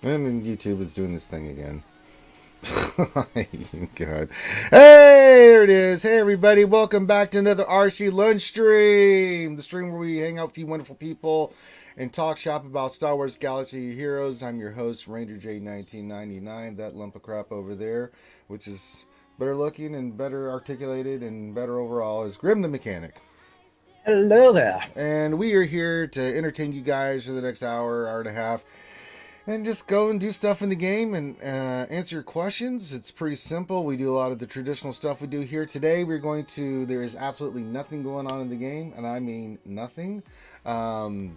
And then YouTube is doing this thing again. God. Hey, there it is. Hey, everybody. Welcome back to another RSG lunch stream. The stream where we hang out with you wonderful people and talk shop about Star Wars Galaxy Heroes. I'm your host, Ranger J 1999. That lump of crap over there, which is better looking and better articulated and better overall, is Grim the Mechanic. Hello there. And we are here to entertain you guys for the next hour, hour and a half. And just go and do stuff in the game and answer your questions. It's pretty simple. We do a lot of the traditional stuff we do here. Today there is absolutely nothing going on in the game, and I mean nothing. So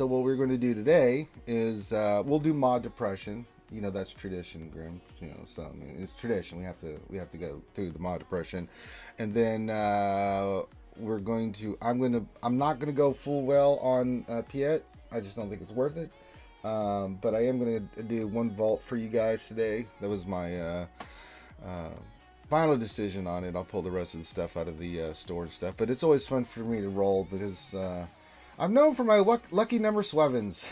what we're going to do today is we'll do mod depression. You know, that's tradition, Grim. You know, so I mean, it's tradition. We have to go through the mod depression. And then I'm not going to go full well on Piet. I just don't think it's worth it. But I am going to do one vault for you guys today. That was my final decision on it. I'll pull the rest of the stuff out of the store and stuff. But it's always fun for me to roll because I'm known for my lucky number Swevens.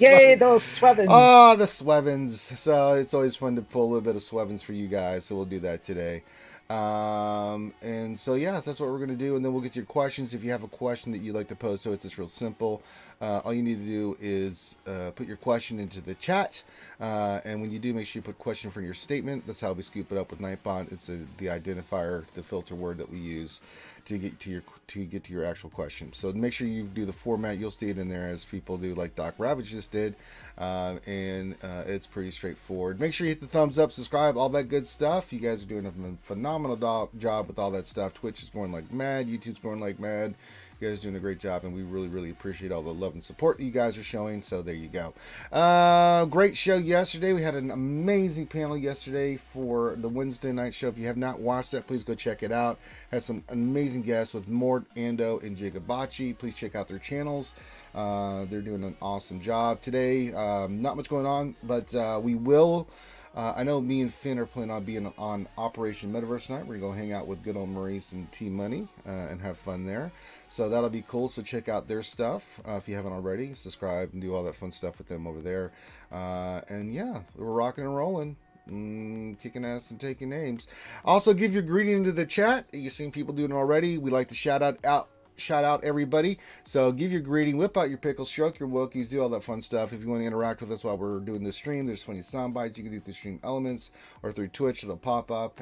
Yay, those Swevens. Oh, the Swevens. So it's always fun to pull a little bit of Swevens for you guys. So we'll do that today. And so yeah, that's what we're going to do, and then we'll get to your questions. If you have a question that you'd like to pose, so it's just real simple. All you need to do is put your question into the chat, and when you do, make sure you put question for your statement. That's how we scoop it up with Nightbot. It's the identifier, the filter word that we use to get to your actual question. So make sure you do the format. You'll see it in there as people do, like Doc Ravage just did, and it's pretty straightforward. Make sure you hit the thumbs up, subscribe, all that good stuff. You guys are doing a phenomenal job with all that stuff. Twitch is going like mad. YouTube's going like mad. You guys are doing a great job, and we really appreciate all the love and support that you guys are showing. So there you go. Great show yesterday. We had an amazing panel yesterday for the Wednesday night show. If you have not watched that, please go check it out. Had some amazing guests with Mort, Ando, and Jigabachi. Please check out their channels. They're doing an awesome job today. Not much going on, but we will. I know me and Finn are planning on being on Operation Metaverse tonight. We're going to go hang out with good old Maurice and Team Money and have fun there. So that'll be cool. So check out their stuff if you haven't already. Subscribe and do all that fun stuff with them over there. And yeah, we're rocking and rolling. Kicking ass and taking names. Also, give your greeting into the chat. You've seen people doing it already. We like to shout out everybody. So give your greeting, whip out your pickles, stroke your Wookiees, do all that fun stuff. If you want to interact with us while we're doing this stream, there's funny sound bites you can do through StreamElements or through Twitch. It'll pop up.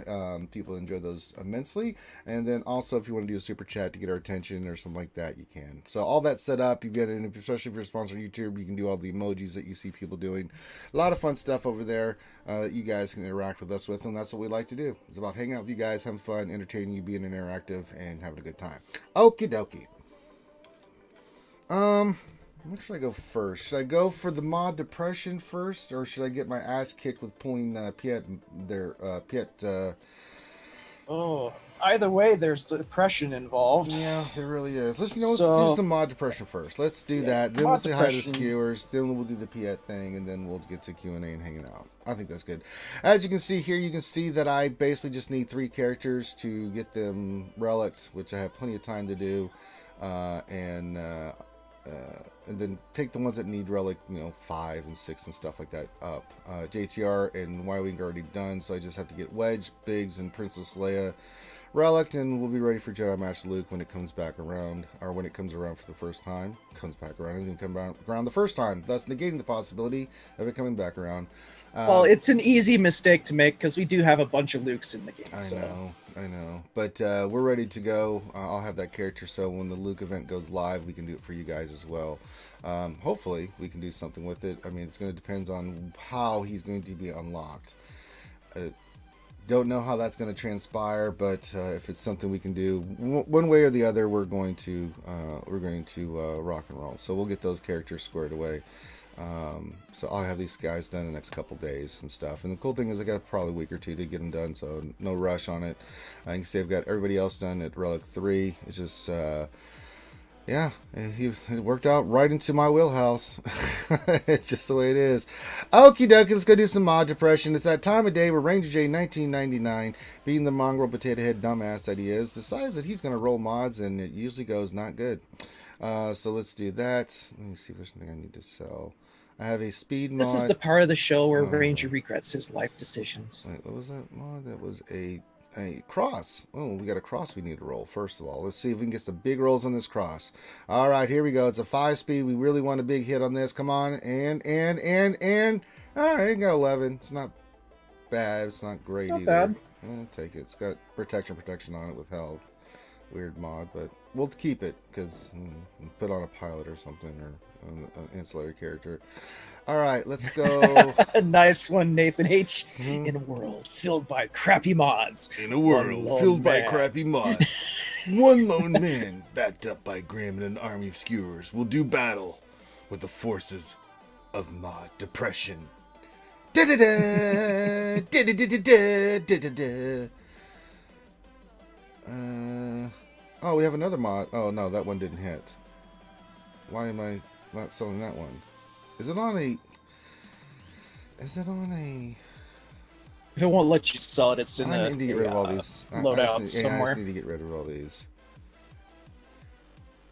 People enjoy those immensely. And then also, if you want to do a super chat to get our attention or something like that, you can. So all that set up, you get it, especially if you're sponsored on YouTube, you can do all the emojis that you see people doing. A lot of fun stuff over there that you guys can interact with us with, and that's what we like to do. It's about hanging out with you guys, having fun, entertaining you, being interactive, and having a good time. Okie dokie. What should I go first? Should I go for the mod depression first, or should I get my ass kicked with pulling Piet there? Oh, either way, there's depression involved. Yeah, there really is. Let's do some mod depression first. Let's do that. Then we'll say hi to the skewers. Then we'll do the Piet thing, and then we'll get to Q&A and hanging out. I think that's good. As you can see here, you can see that I basically just need 3 characters to get them relicked, which I have plenty of time to do, and then take the ones that need relic, 5 and 6 and stuff like that up. JTR and Y-Wing are already done, so I just have to get Wedge, Biggs, and Princess Leia relic, and we'll be ready for Jedi Master Luke when it comes back around, or when it comes around for the first time. Comes back around, it didn't come around the first time, thus negating the possibility of it coming back around. Well, it's an easy mistake to make because we do have a bunch of Lukes in the game. I know. But we're ready to go. I'll have that character, so when the Luke event goes live, we can do it for you guys as well. Hopefully, we can do something with it. I mean, it's going to depend on how he's going to be unlocked. Don't know how that's going to transpire, but if it's something we can do one way or the other, we're going to rock and roll. So we'll get those characters squared away. So I'll have these guys done in the next couple days and stuff. And the cool thing is I got probably a week or 2 to get them done, so no rush on it. You can see I've got everybody else done at Relic 3. It's just yeah, it worked out right into my wheelhouse. It's just the way it is. Okie dokie, let's go do some mod depression. It's that time of day where Ranger J 1999, being the mongrel potato head dumbass that he is, decides that he's going to roll mods, and it usually goes not good. So let's do that. Let me see if there's something I need to sell. I have a speed mod. This is the part of the show where Ranger regrets his life decisions. Wait, what was that mod? That was a cross. Oh, we got a cross we need to roll, first of all. Let's see if we can get some big rolls on this cross. All right, here we go. It's a 5-speed. We really want a big hit on this. Come on. And. All right, got 11. It's not bad. It's not great not either. Bad. I'll take it. It's got protection on it with health. Weird mod, but we'll keep it because put on a pilot or something, or an ancillary character. All right, let's go. Nice one, Nathan H. In a world filled by crappy mods. In a world filled by crappy mods, one lone man, backed up by Graham and an army of skewers, will do battle with the forces of mod depression. Da-da-da! Da-da-da-da-da! Oh, we have another mod. Oh, no, that one didn't hit. Why am I not selling that one? Is it on a... If it won't let you sell it, it's in I need to get rid of all these. loadout somewhere. I just need to get rid of all these.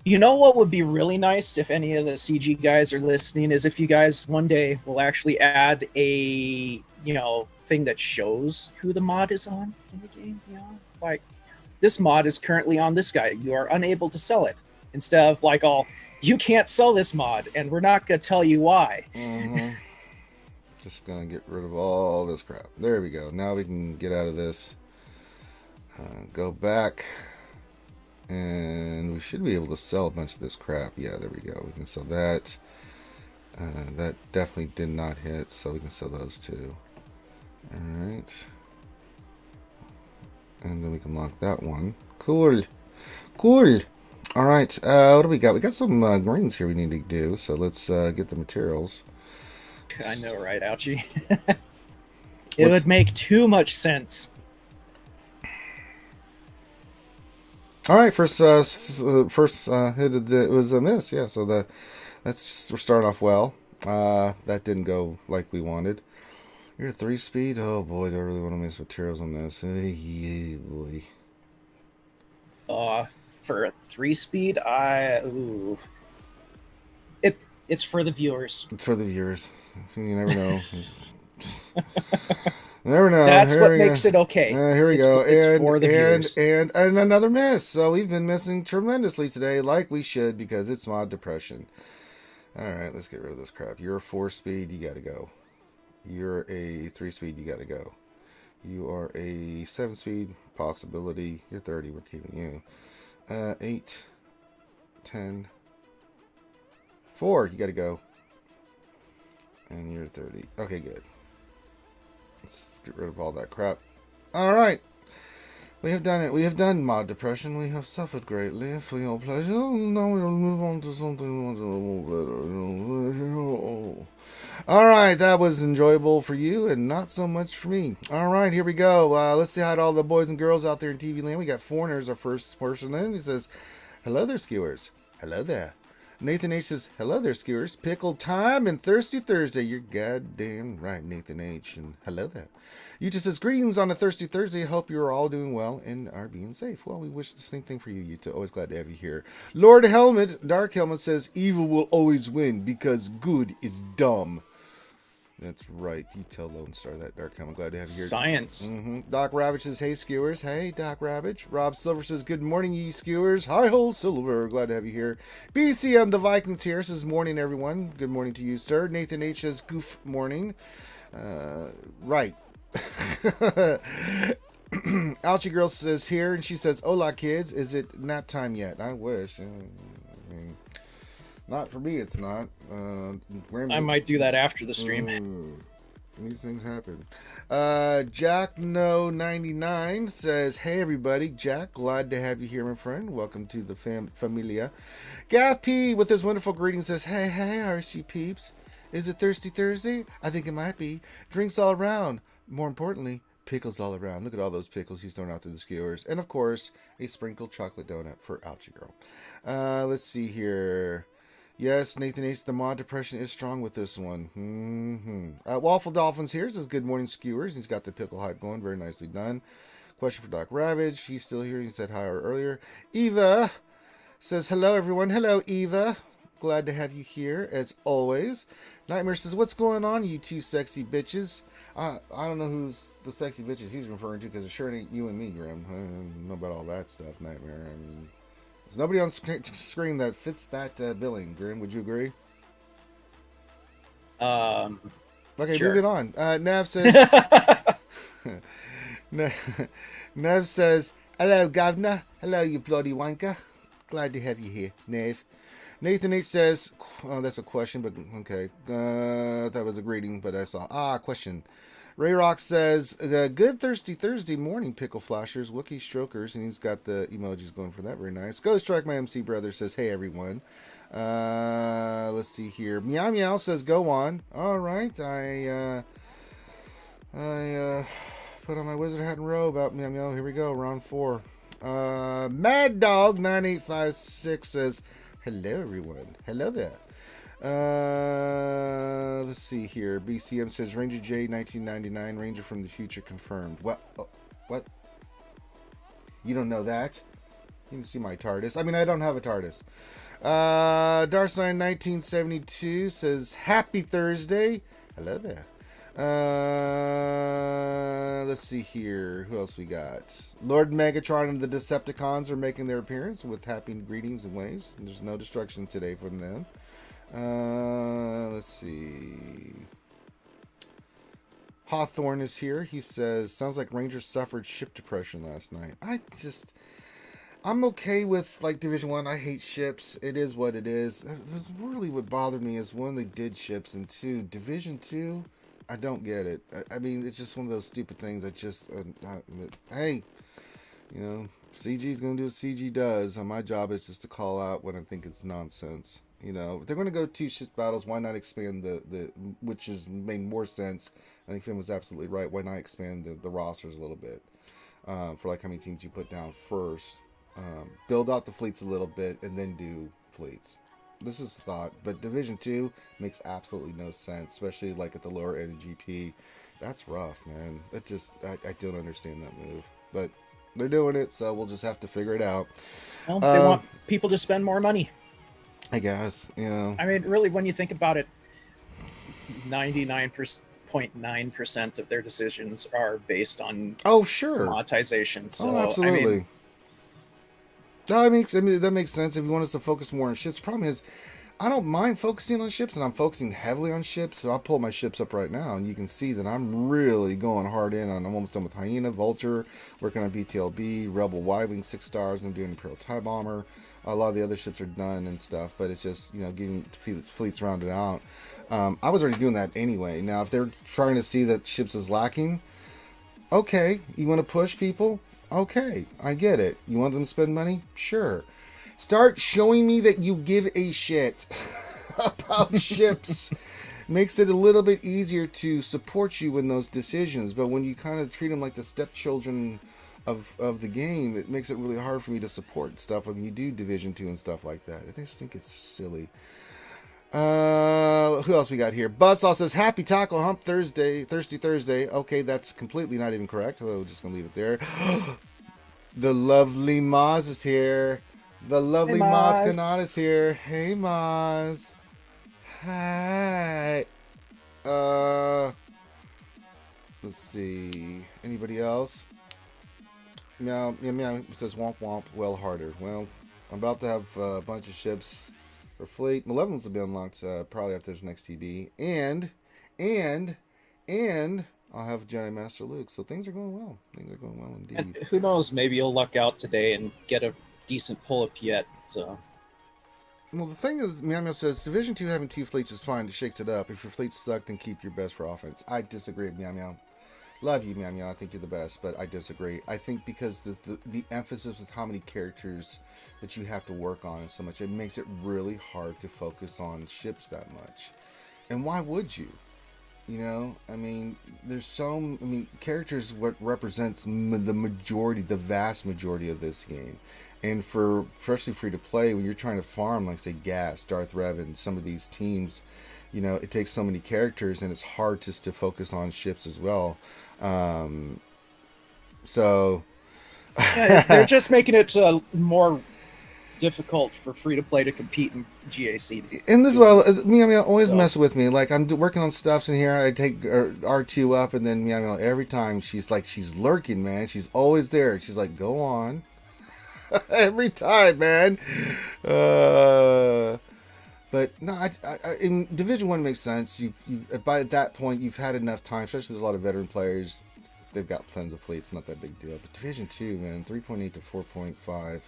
You know what would be really nice if any of the CG guys are listening is if you guys one day will actually add a, thing that shows who the mod is on in the game, like this mod is currently on this guy. You are unable to sell it. Instead of like you can't sell this mod and we're not going to tell you why. Just going to get rid of all this crap. There we go. Now we can get out of this. Go back. And we should be able to sell a bunch of this crap. Yeah, there we go. We can sell that. That definitely did not hit, so we can sell those too. Alright. And then we can lock that one. Cool. Alright, what do we got? We got some greens here we need to do, so let's get the materials. I know, right, Ouchie? It would make too much sense. All right, first hit it was a miss. Yeah, so we're starting off well. That didn't go like we wanted. You're a 3-speed. Oh boy, do I really want to miss materials on this? Yeah, boy. For a 3-speed, it's for the viewers. It's for the viewers. You never know. Never know. That's what makes it okay. Here we go. It's for the viewers. And another miss. So we've been missing tremendously today, like we should, because it's mod depression. All right, let's get rid of this crap. You're a 4-speed. You got to go. You're a 3-speed. You got to go. You are a 7-speed possibility. You're 30. We're keeping you. 8, 10, 4. You got to go. And you're 30. Okay, good. Let's get rid of all that crap. Alright. We have done it. We have done mod depression. We have suffered greatly for your pleasure. Now we'll move on to something a little better. Alright, that was enjoyable for you and not so much for me. Alright, here we go. Let's say hi to all the boys and girls out there in TV land. We got Foreigners, our first person in. He says, hello there, skewers. Hello there. Nathan H says, hello there, skewers. Pickle Time and Thirsty Thursday. You're goddamn right, Nathan H. And hello there. Yuta says, greetings on a Thirsty Thursday. Hope you are all doing well and are being safe. Well, we wish the same thing for you, Yuta. Always glad to have you here. Lord Helmet, Dark Helmet says, evil will always win because good is dumb. That's right. You tell Lone Star that, Dark Helmet. Glad to have you here. Science. Doc Ravage says, hey, skewers. Hey, Doc Ravage. Rob Silver says, good morning, ye skewers. Hi-ho, Silver. Glad to have you here. BC on the Vikings here says, morning, everyone. Good morning to you, sir. Nathan H says, goof morning. Right. Ouchie Girl says here, and she says, hola, kids. Is it nap time yet? I wish. I mean, not for me, it's not. I might do that after the stream. These things happen. Jack No 99 says, hey everybody, Jack, glad to have you here, my friend. Welcome to the familia. Gav P with his wonderful greeting says, hey RSG peeps. Is it Thirsty Thursday? I think it might be. Drinks all around. More importantly, pickles all around. Look at all those pickles he's thrown out to the skewers. And of course, a sprinkled chocolate donut for Ouchie Girl. Let's see here. Yes, Nathan H. The mod depression is strong with this one. Waffle Dolphins here says, good morning, skewers. He's got the pickle hype going. Very nicely done. Question for Doc Ravage. He's still here. He said hi earlier. Eva says, hello, everyone. Hello, Eva. Glad to have you here, as always. Nightmare says, what's going on, you two sexy bitches? I don't know who's the sexy bitches he's referring to, because it sure ain't you and me, Grim. I don't know about all that stuff, Nightmare. I mean, there's nobody on screen that fits that billing, Grim. Would you agree? Okay, sure. moving on. Nav says... Nev says, hello, governor. Hello, you bloody wanker. Glad to have you here, Nev. Nathan H says, oh, that's a question, but okay. That was a greeting, but I saw, question. Ray Rock says, good thirsty Thursday morning, pickle flashers, Wookiee strokers, and he's got the emojis going for that. Very nice. Ghost Strike, my MC brother, says, hey, everyone. Let's see here. Meow Meow says, go on. All right. I put on my wizard hat and robe about Meow Meow. Here we go. Round 4. Mad Dog 9856 says, hello, everyone. Hello there. Let's see here. BCM says, Ranger J 1999, Ranger from the future confirmed. What? Oh, what? You don't know that? You can see my TARDIS. I mean, I don't have a TARDIS. Darksign 1972 says, happy Thursday. Hello there. Let's see here. Who else we got? Lord Megatron and the Decepticons are making their appearance with happy greetings and waves. There's no destruction today from them. Let's see. Hawthorne is here. He says, sounds like Rangers suffered ship depression last night. I'm okay with, like, Division 1. I hate ships. It is what it is. Really what bothered me is, one, they did ships, and 2, Division 2, I don't get it. I mean, it's just one of those stupid things that just, hey, you know, CG is going to do what CG does, and my job is just to call out when I think it's nonsense. You know, if they're going to go 2 ship battles, why not expand the which has made more sense. I think Finn was absolutely right. Why not expand the rosters a little bit for, like, how many teams you put down first. Build out the fleets a little bit and then do fleets. This is thought, but Division 2 makes absolutely no sense, especially like at the lower end of GP. That's rough, man. That just, I don't understand that move, but they're doing it, so we'll just have to figure it out. Well, they want people to spend more money, I guess. You know, I mean, really, when you think about it, 99.9% of their decisions are based on monetization. So, absolutely. I mean, no, that makes sense. If you want us to focus more on ships, the problem is, I don't mind focusing on ships, and I'm focusing heavily on ships. So I'll pull my ships up right now, and you can see that I'm really going hard in on. I'm almost done with Hyena, Vulture, working on BTLB, Rebel Y-Wing 6 stars. I'm doing Imperial TIE Bomber. A lot of the other ships are done and stuff, but it's just, you know, getting fleets rounded out. I was already doing that anyway. Now, if they're trying to see that ships is lacking, okay, you want to push people? Okay, I get it. You want them to spend money? Sure. Start showing me that you give a shit about ships. Makes it a little bit easier to support you in those decisions. But when you kind of treat them like the stepchildren of the game, it makes it really hard for me to support stuff when you do Division 2 and stuff like that. I just think it's silly. Who else we got here? Buzzsaw says, happy Taco Hump Thursday, Thirsty Thursday. Okay, that's completely not even correct. So we're just going to leave it there. The lovely Maz is here. The lovely Maz Kanat is here. Hey, Maz. Hi. Let's see. Anybody else? Meow, meow, meow. Says womp womp. Well, harder. Well, I'm about to have a bunch of ships for fleet. Malevolence will be unlocked probably after this next TB. And I'll have Jedi Master Luke. So things are going well. Things are going well indeed. And who knows? Maybe you'll luck out today and get a decent pull-up yet. So. Well, the thing is, Meow Meow says, Division 2 having 2 fleets is fine. It shakes it up. If your fleets suck, then keep your best for offense. I disagree with Meow Meow. Love you, Meow Meow. I think you're the best, but I disagree. I think because the emphasis with how many characters that you have to work on and so much, it makes it really hard to focus on ships that much. And why would you? You know, I mean, characters what represents the majority, the vast majority of this game. And for, especially free to play, when you're trying to farm, like say Gas, Darth Revan, some of these teams, you know, it takes so many characters and it's hard just to focus on ships as well. So yeah, they're just making it more difficult for free to play to compete in GAC. And this is what Meow Meow always So- mess with me. Like I'm working on stuffs in here, I take R2 up, and then Meow Meow every time she's lurking, man. She's always there. She's like, go on. Every time, man. But no, I in Division 1 makes sense. You by that point you've had enough time, especially there's a lot of veteran players. They've got tons of fleets, not that big deal. But Division 2, man, 3.8 to 4.5.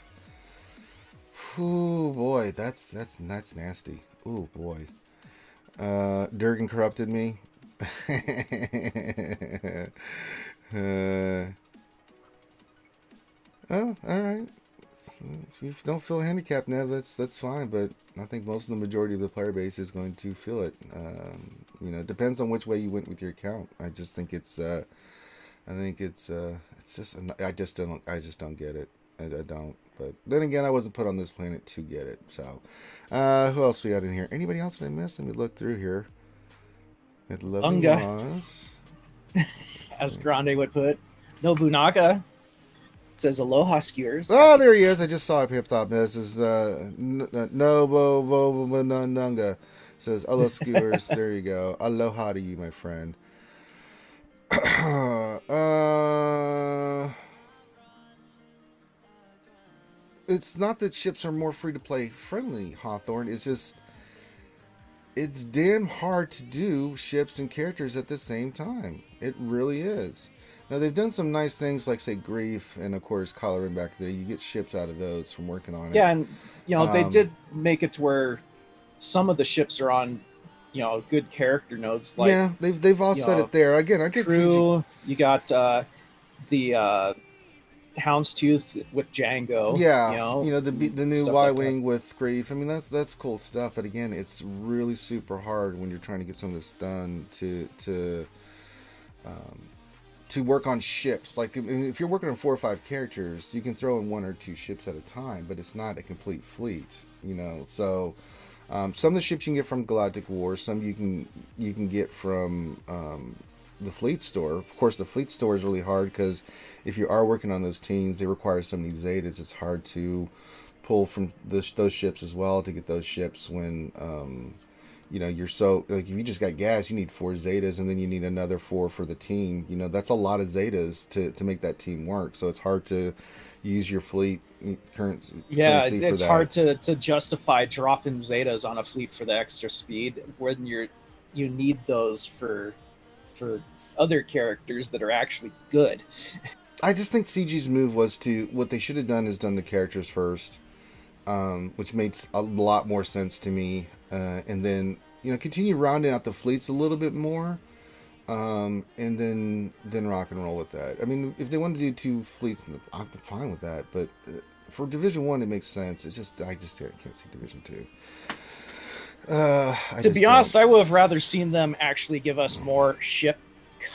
Ooh boy, that's nasty. Ooh boy. Durgan corrupted me. Oh, all right. If you don't feel handicapped, Nev, that's fine. But I think most of the majority of the player base is going to feel it. It depends on which way you went with your account. I just think it's just I just don't get it. I don't. But then again, I wasn't put on this planet to get it. So, who else we got in here? Anybody else that I missed? Let me look through here. Unga. As Grande would put, Nobunaga says aloha skewers. Oh, there he is. I just saw a hip hop. This is Nunga says aloha skewers. There you go. Aloha to you, my friend. It's not that ships are more free to play friendly, Hawthorne. It's just it's damn hard to do ships and characters at the same time. It really is. Now they've done some nice things like say Grief and of course Coloring back there. You get ships out of those from working on it. Yeah, and they did make it to where some of the ships are on good character nodes. Like yeah, they've all said it there. Again, I get Crew. You got the Houndstooth with Django. Yeah, the new Y-wing with Grief. I mean that's cool stuff. But again, it's really super hard when you're trying to get some of this done to work on ships. Like if you're working on 4 or 5 characters, you can throw in 1 or 2 ships at a time, but it's not a complete fleet. So some of the ships you can get from Galactic War, some you can get from the fleet store. Of course, the fleet store is really hard because if you are working on those teams, they require so many Zetas. It's hard to pull from those ships as well to get those ships when you're so like if you just got gas, you need 4 Zetas and then you need another 4 for the team. That's a lot of Zetas to make that team work. So it's hard to use your fleet currency. Yeah, for it's that. hard to justify dropping Zetas on a fleet for the extra speed when you need those for other characters that are actually good. I just think CG's move was what they should have done is done the characters first, which makes a lot more sense to me, and then continue rounding out the fleets a little bit more, and then rock and roll with that. I mean, if they wanted to do 2 fleets, I'm fine with that. But for Division 1, it makes sense. It's just I can't see Division 2. To be honest, I would have rather seen them actually give us more ship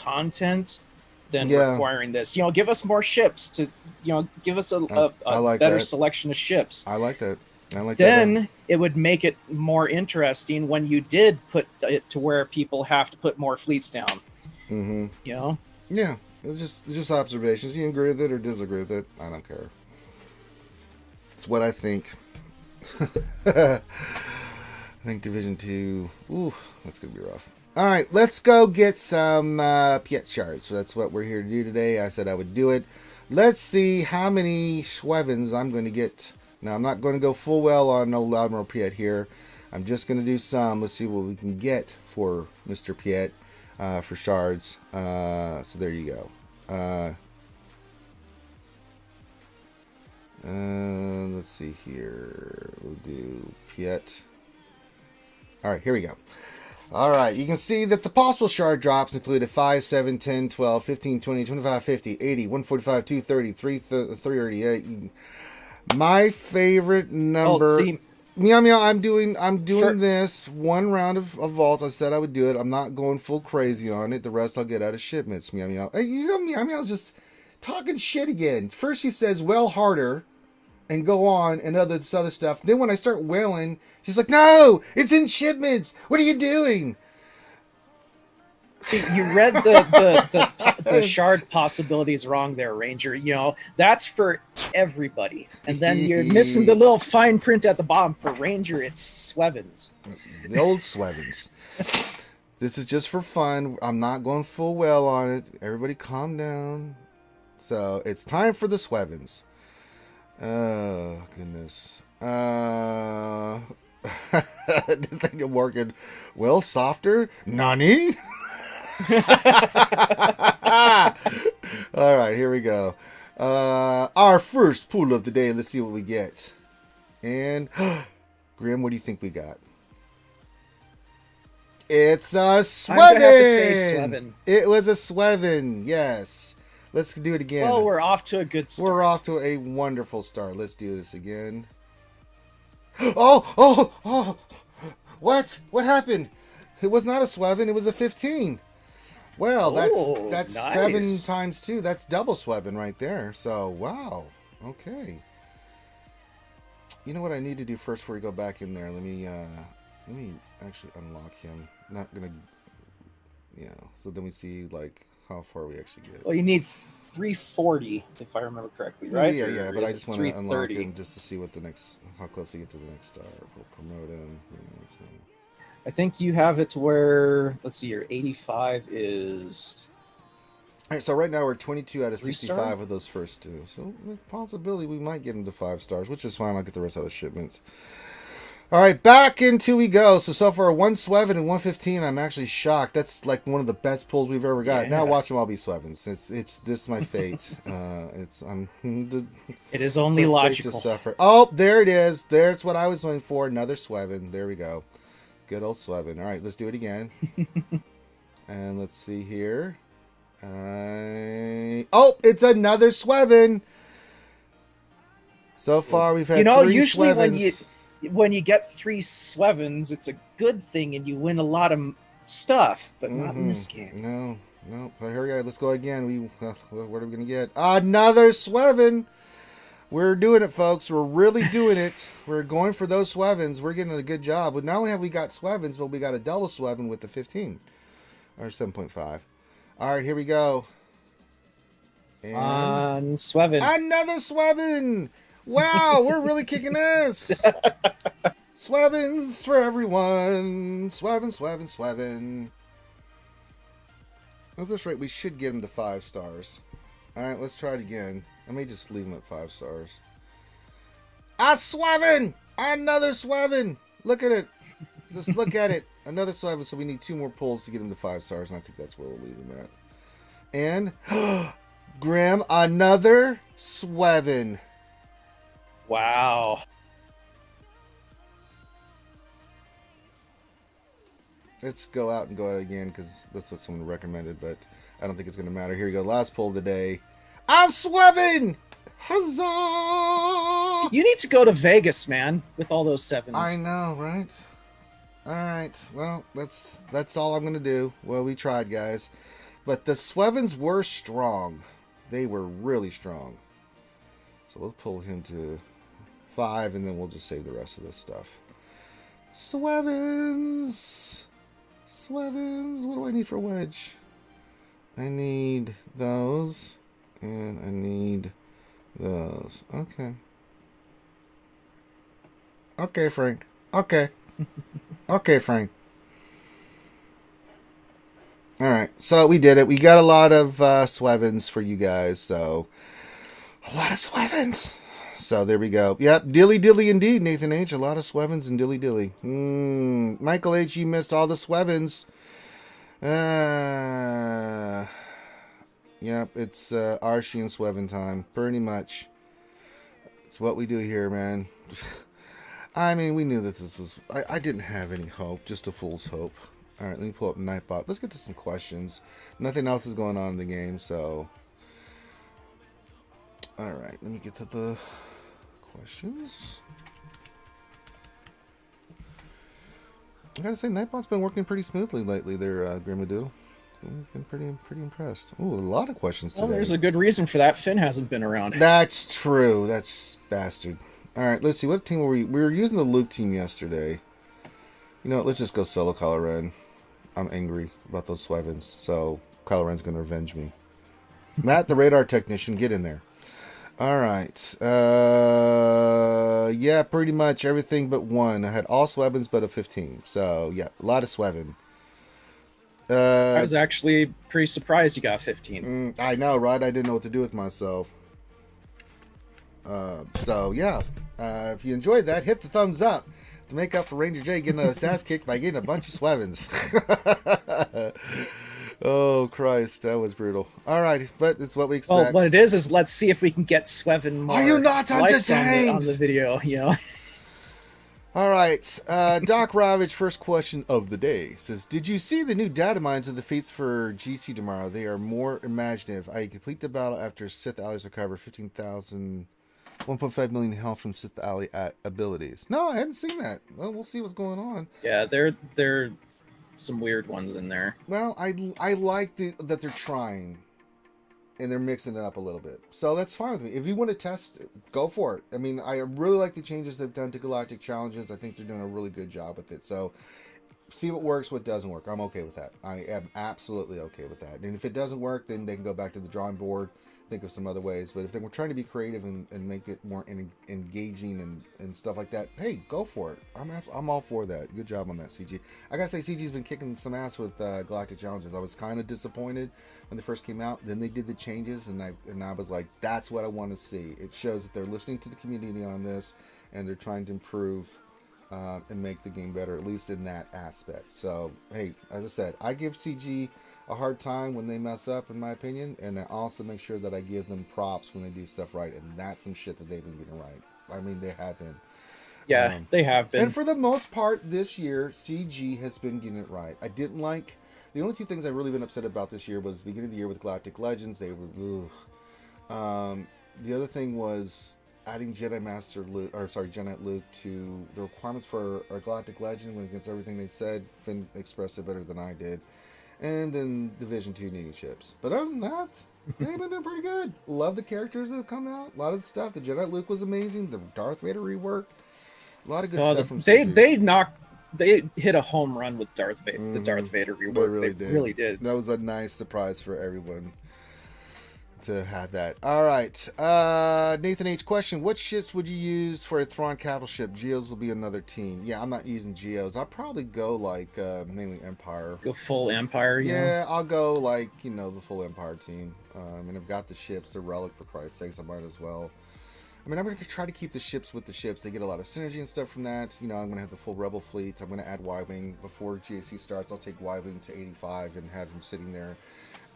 content than requiring this. Give us more ships to, give us a like better that. selection of ships. I like that. Then it would make it more interesting when you did put it to where people have to put more fleets down. Mm-hmm. Yeah, it's just observations. You agree with it or disagree with it? I don't care. It's what I think. I think Division 2. Ooh, that's gonna be rough. All right, let's go get some Piet shards. So that's what we're here to do today. I said I would do it. Let's see how many Schwevens I'm going to get. Now, I'm not going to go full well on old Admiral Piet here. I'm just going to do some. Let's see what we can get for Mr. Piet for shards. So there you go. Let's see here. We'll do Piet. All right, here we go. All right, you can see that the possible shard drops included 5, 7, 10, 12, 15, 20, 25, 50, 80, 145, 230, 338. My favorite number. Meow Meow, I'm doing this one round of vaults. I said I would do it. I'm not going full crazy on it. The rest I'll get out of shipments. Meow Meow. Hey, Meow Meow's just talking shit again. First she says well harder and go on and this other stuff. Then when I start wailing, she's like, no, it's in shipments. What are you doing? See, you read the the shard possibility is wrong there, Ranger. You know, that's for everybody. And then you're missing the little fine print at the bottom. For Ranger, it's Swevens. The old Swevens. This is just for fun. I'm not going full well on it. Everybody calm down. So it's time for the Swevens. Oh, goodness. I didn't think I'm working. Well, softer? Nani? All right, here we go. Our first pool of the day. Let's see what we get. And Grim, what do you think we got? It's a Sweven. I'm gonna have to say Sweven. It was a Sweven. Yes. Let's do it again. Well, we're off to a good start. We're off to a wonderful start. Let's do this again. Oh! What? What happened? It was not a Sweven. It was a 15. Well, that's nice. 7 times 2. That's double Sweven right there. So, wow. Okay. You know what I need to do first before we go back in there? Let me actually unlock him. Not gonna, so then we see like how far we actually get. Well, you need 340 if I remember correctly, right? Yeah. But I just want to unlock him just to see how close we get to the next star. We'll promote him. Yeah, so. I think you have it to where, let's see, your 85 is. All right, so right now we're 22 out of 65 3-star? with those first two. So with possibility we might get him to 5 stars, which is fine. I'll get the rest out of shipments. All right, back into we go. So far, 1 Sweven and 115. I'm actually shocked. That's like one of the best pulls we've ever got. Yeah. Now watch them all be Swevens. It's this is my fate. It is only logical. To suffer. Oh, there it is. There's what I was looking for. Another Sweven. There we go. Good old Sweven. All right, let's do it again. And let's see here. Oh, it's another Sweven. So far, we've had 3 usually Swevens. when you get 3 Swevens, it's a good thing and you win a lot of stuff, but not in this game. No. Here we go. Let's go again. What are we going to get? Another Sweven. We're doing it, folks. We're really doing it. We're going for those Swevens. We're getting a good job. But not only have we got Swevens, but we got a double Sweven with the 15. Or 7.5. All right, here we go. And Sweven. Another Sweven. Wow, we're really kicking ass. Swevens for everyone. Sweven. At this rate, we should get him to 5 stars. All right, let's try it again. I may just leave him at 5 stars. A Sweven! Another Sweven! Look at it. Just look at it. Another Sweven, so we need 2 more pulls to get him to 5 stars, and I think that's where we'll leave him at. And, Grim, another Sweven. Wow. Let's go out and go out again, because that's what someone recommended, but I don't think it's going to matter. Here we go. Last pull of the day. A Sweven! Huzzah! You need to go to Vegas, man, with all those 7s. I know, right? All right. Well, that's all I'm going to do. Well, we tried, guys. But the Swevens were strong. They were really strong. So we'll pull him to 5, and then we'll just save the rest of this stuff. Swevens! What do I need for wedge? I need those, and I need those. Okay, Frank. Okay, Frank. All right, so we did it. We got a lot of Swevens for you guys, so a lot of Swevens. So there we go. Yep, dilly indeed, Nathan H. A lot of Swevens and dilly. Michael H. You missed all the Swevens. Yep, it's RSG and Sweven time. Pretty much. It's what we do here, man. I mean, we knew that this was... I didn't have any hope, just a fool's hope. Alright, let me pull up Nightbot. Let's get to some questions. Nothing else is going on in the game, so... Alright, let me get to the questions. I gotta say, Nightbot's been working pretty smoothly lately there, Grimadoodle. I've been pretty impressed. Ooh, a lot of questions today. Well, there's a good reason for that. Finn hasn't been around. That's true. That's bastard. Alright, let's see. What team were we? We were using the Luke team yesterday. You know what? Let's just go solo Kylo Ren. I'm angry about those Swevens, so Kylo Ren's gonna revenge me. Matt, the radar technician, get in there. All right. Yeah, pretty much everything but one. I had all Swevens but a 15. So, yeah, a lot of Sweven. I was actually pretty surprised you got 15. I know, right? I didn't know what to do with myself. So, yeah. If you enjoyed that, hit the thumbs up to make up for Ranger J getting his ass kicked by getting a bunch of Swevens. Oh, Christ. That was brutal. All right, but it's what we expect. Well, what it is let's see if we can get Sweven more. Are you not likes entertained? on the video, you know? All right, Doc Ravage, first question of the day says, did you see the new data mines of the feats for GC tomorrow? They are more imaginative. I complete the battle after Sith allies recover 15,000, 1.5 million health from Sith ally abilities. No, I hadn't seen that. Well, we'll see what's going on. Yeah, they're some weird ones in there. Well, I like that they're trying. And they're mixing it up a little bit. So that's fine with me. If you want to test it, go for it. I mean, I really like the changes they've done to Galactic Challenges. I think they're doing a really good job with it. So see what works, what doesn't work. I'm okay with that. I am absolutely okay with that. And if it doesn't work, then they can go back to the drawing board, think of some other ways. But if they were trying to be creative and make it more engaging and stuff like that, hey, go for it. I'm all for that. Good job on that, CG. I gotta say, CG's been kicking some ass with Galactic Challenges. I was kind of disappointed when they first came out. Then they did the changes, and I was like, that's what I want to see. It shows that they're listening to the community on this, and they're trying to improve and make the game better, at least in that aspect. So, hey, as I said, I give CG a hard time when they mess up, in my opinion, and I also make sure that I give them props when they do stuff right, and that's some shit that they've been getting right. I mean, they have been. Yeah, they have been. And for the most part, this year, CG has been getting it right. I didn't like... The only two things I've really been upset about this year was the beginning of the year with Galactic Legends. They were... the other thing was adding Jedi Knight Luke to the requirements for our Galactic Legend when against everything they said. Finn expressed it better than I did. And then Division 2 needing ships. But other than that, they've been doing pretty good. Love the characters that have come out. A lot of the stuff. The Jedi Luke was amazing. The Darth Vader rework. A lot of good stuff from CG. They hit a home run with Darth Vader. The Darth Vader rework. They really did. That was a nice surprise for everyone to have that. All right. Nathan H. question. What ships would you use for a Thrawn capital ship? Geos will be another team. Yeah, I'm not using Geos. I'll probably go like mainly Empire. Go full Empire, yeah. I'll go like, the full Empire team. And I've got the ships, the Relic, for Christ's sakes, I might as well. I mean, I'm going to try to keep the ships with the ships. They get a lot of synergy and stuff from that. I'm going to have the full Rebel fleet. I'm going to add Y-Wing. Before GAC starts, I'll take Y-Wing to 85 and have him sitting there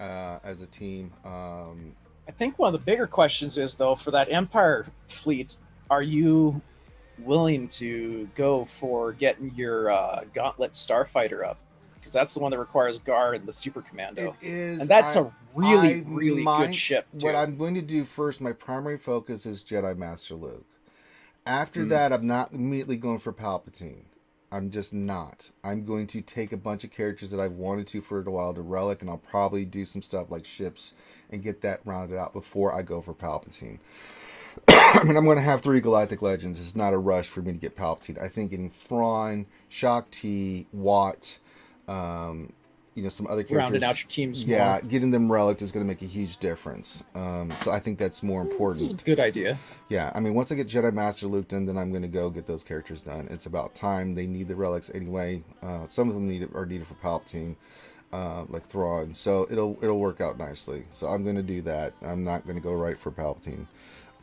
as a team. I think one of the bigger questions is, though, for that Empire fleet, are you willing to go for getting your Gauntlet Starfighter up? Because that's the one that requires Gar and the Super Commando. It is. And that's a really good ship, too. What I'm going to do first, my primary focus is Jedi Master Luke. After that, I'm not immediately going for Palpatine. I'm just not. I'm going to take a bunch of characters that I've wanted to for a while to Relic, and I'll probably do some stuff like ships and get that rounded out before I go for Palpatine. I mean, I'm going to have 3 Galactic Legends. It's not a rush for me to get Palpatine. I think getting Thrawn, Shaak Ti, Watt, some other characters. Rounding out your teams more. Yeah, getting them Relic is going to make a huge difference. So I think that's more important. This is a good idea. Yeah, I mean, once I get Jedi Master Luke done, then I'm going to go get those characters done. It's about time. They need the relics anyway. Some of them are needed for Palpatine, like Thrawn. So it'll work out nicely. So I'm going to do that. I'm not going to go right for Palpatine.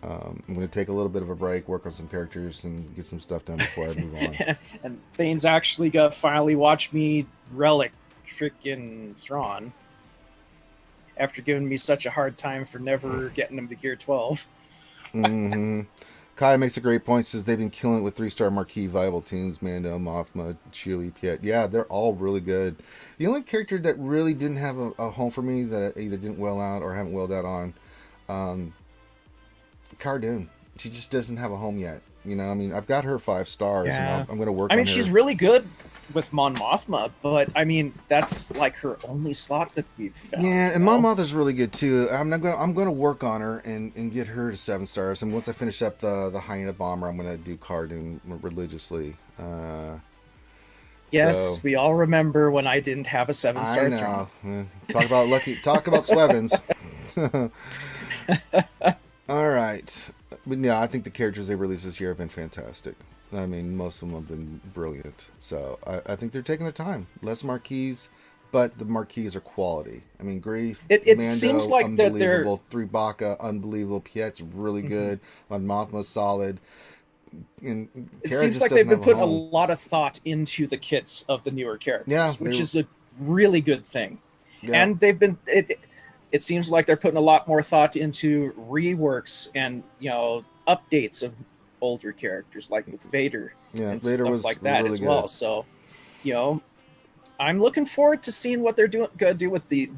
I'm going to take a little bit of a break, work on some characters, and get some stuff done before I move on. And Thane's actually got finally watch me Relic freaking Thrawn after giving me such a hard time for never getting him to Gear 12. Kai makes a great point. Says they've been killing it with 3-star marquee viable teams: Mando, Mothma, Chewie, Piet. Yeah, they're all really good. The only character that really didn't have a home for me that I either didn't well out or haven't welled out on, Cara Dune. She just doesn't have a home yet. I mean, I've got her 5 stars, and I'm going to work on her. I mean, she's really good with Mon Mothma, but I mean, that's like her only slot that we've found. Yeah, and Mon Mothma's really good too. I'm going to work on her and get her to 7 stars. And once I finish up the Hyena Bomber, I'm going to do Cara Dune religiously. Yes, we all remember when I didn't have a 7-star throne. Talk about Swevens. All right. But yeah, I think the characters they released this year have been fantastic. I mean, most of them have been brilliant. So I think they're taking their time. Less marquees, but the marquees are quality. I mean, Grief, It Mando, seems like that they're. unbelievable. Three Baka, unbelievable. Piet's really good. Mon Mothma's solid. And It Kara seems just like they've doesn't been have a putting a home. lot of thought into the kits of the newer characters, Yeah, which is a really good thing. Yeah. And they've been it seems like they're putting a lot more thought into reworks and updates of older characters, like with Vader Yeah, and Vader stuff was like that really as well. good. So, I'm looking forward to seeing what they're gonna do with the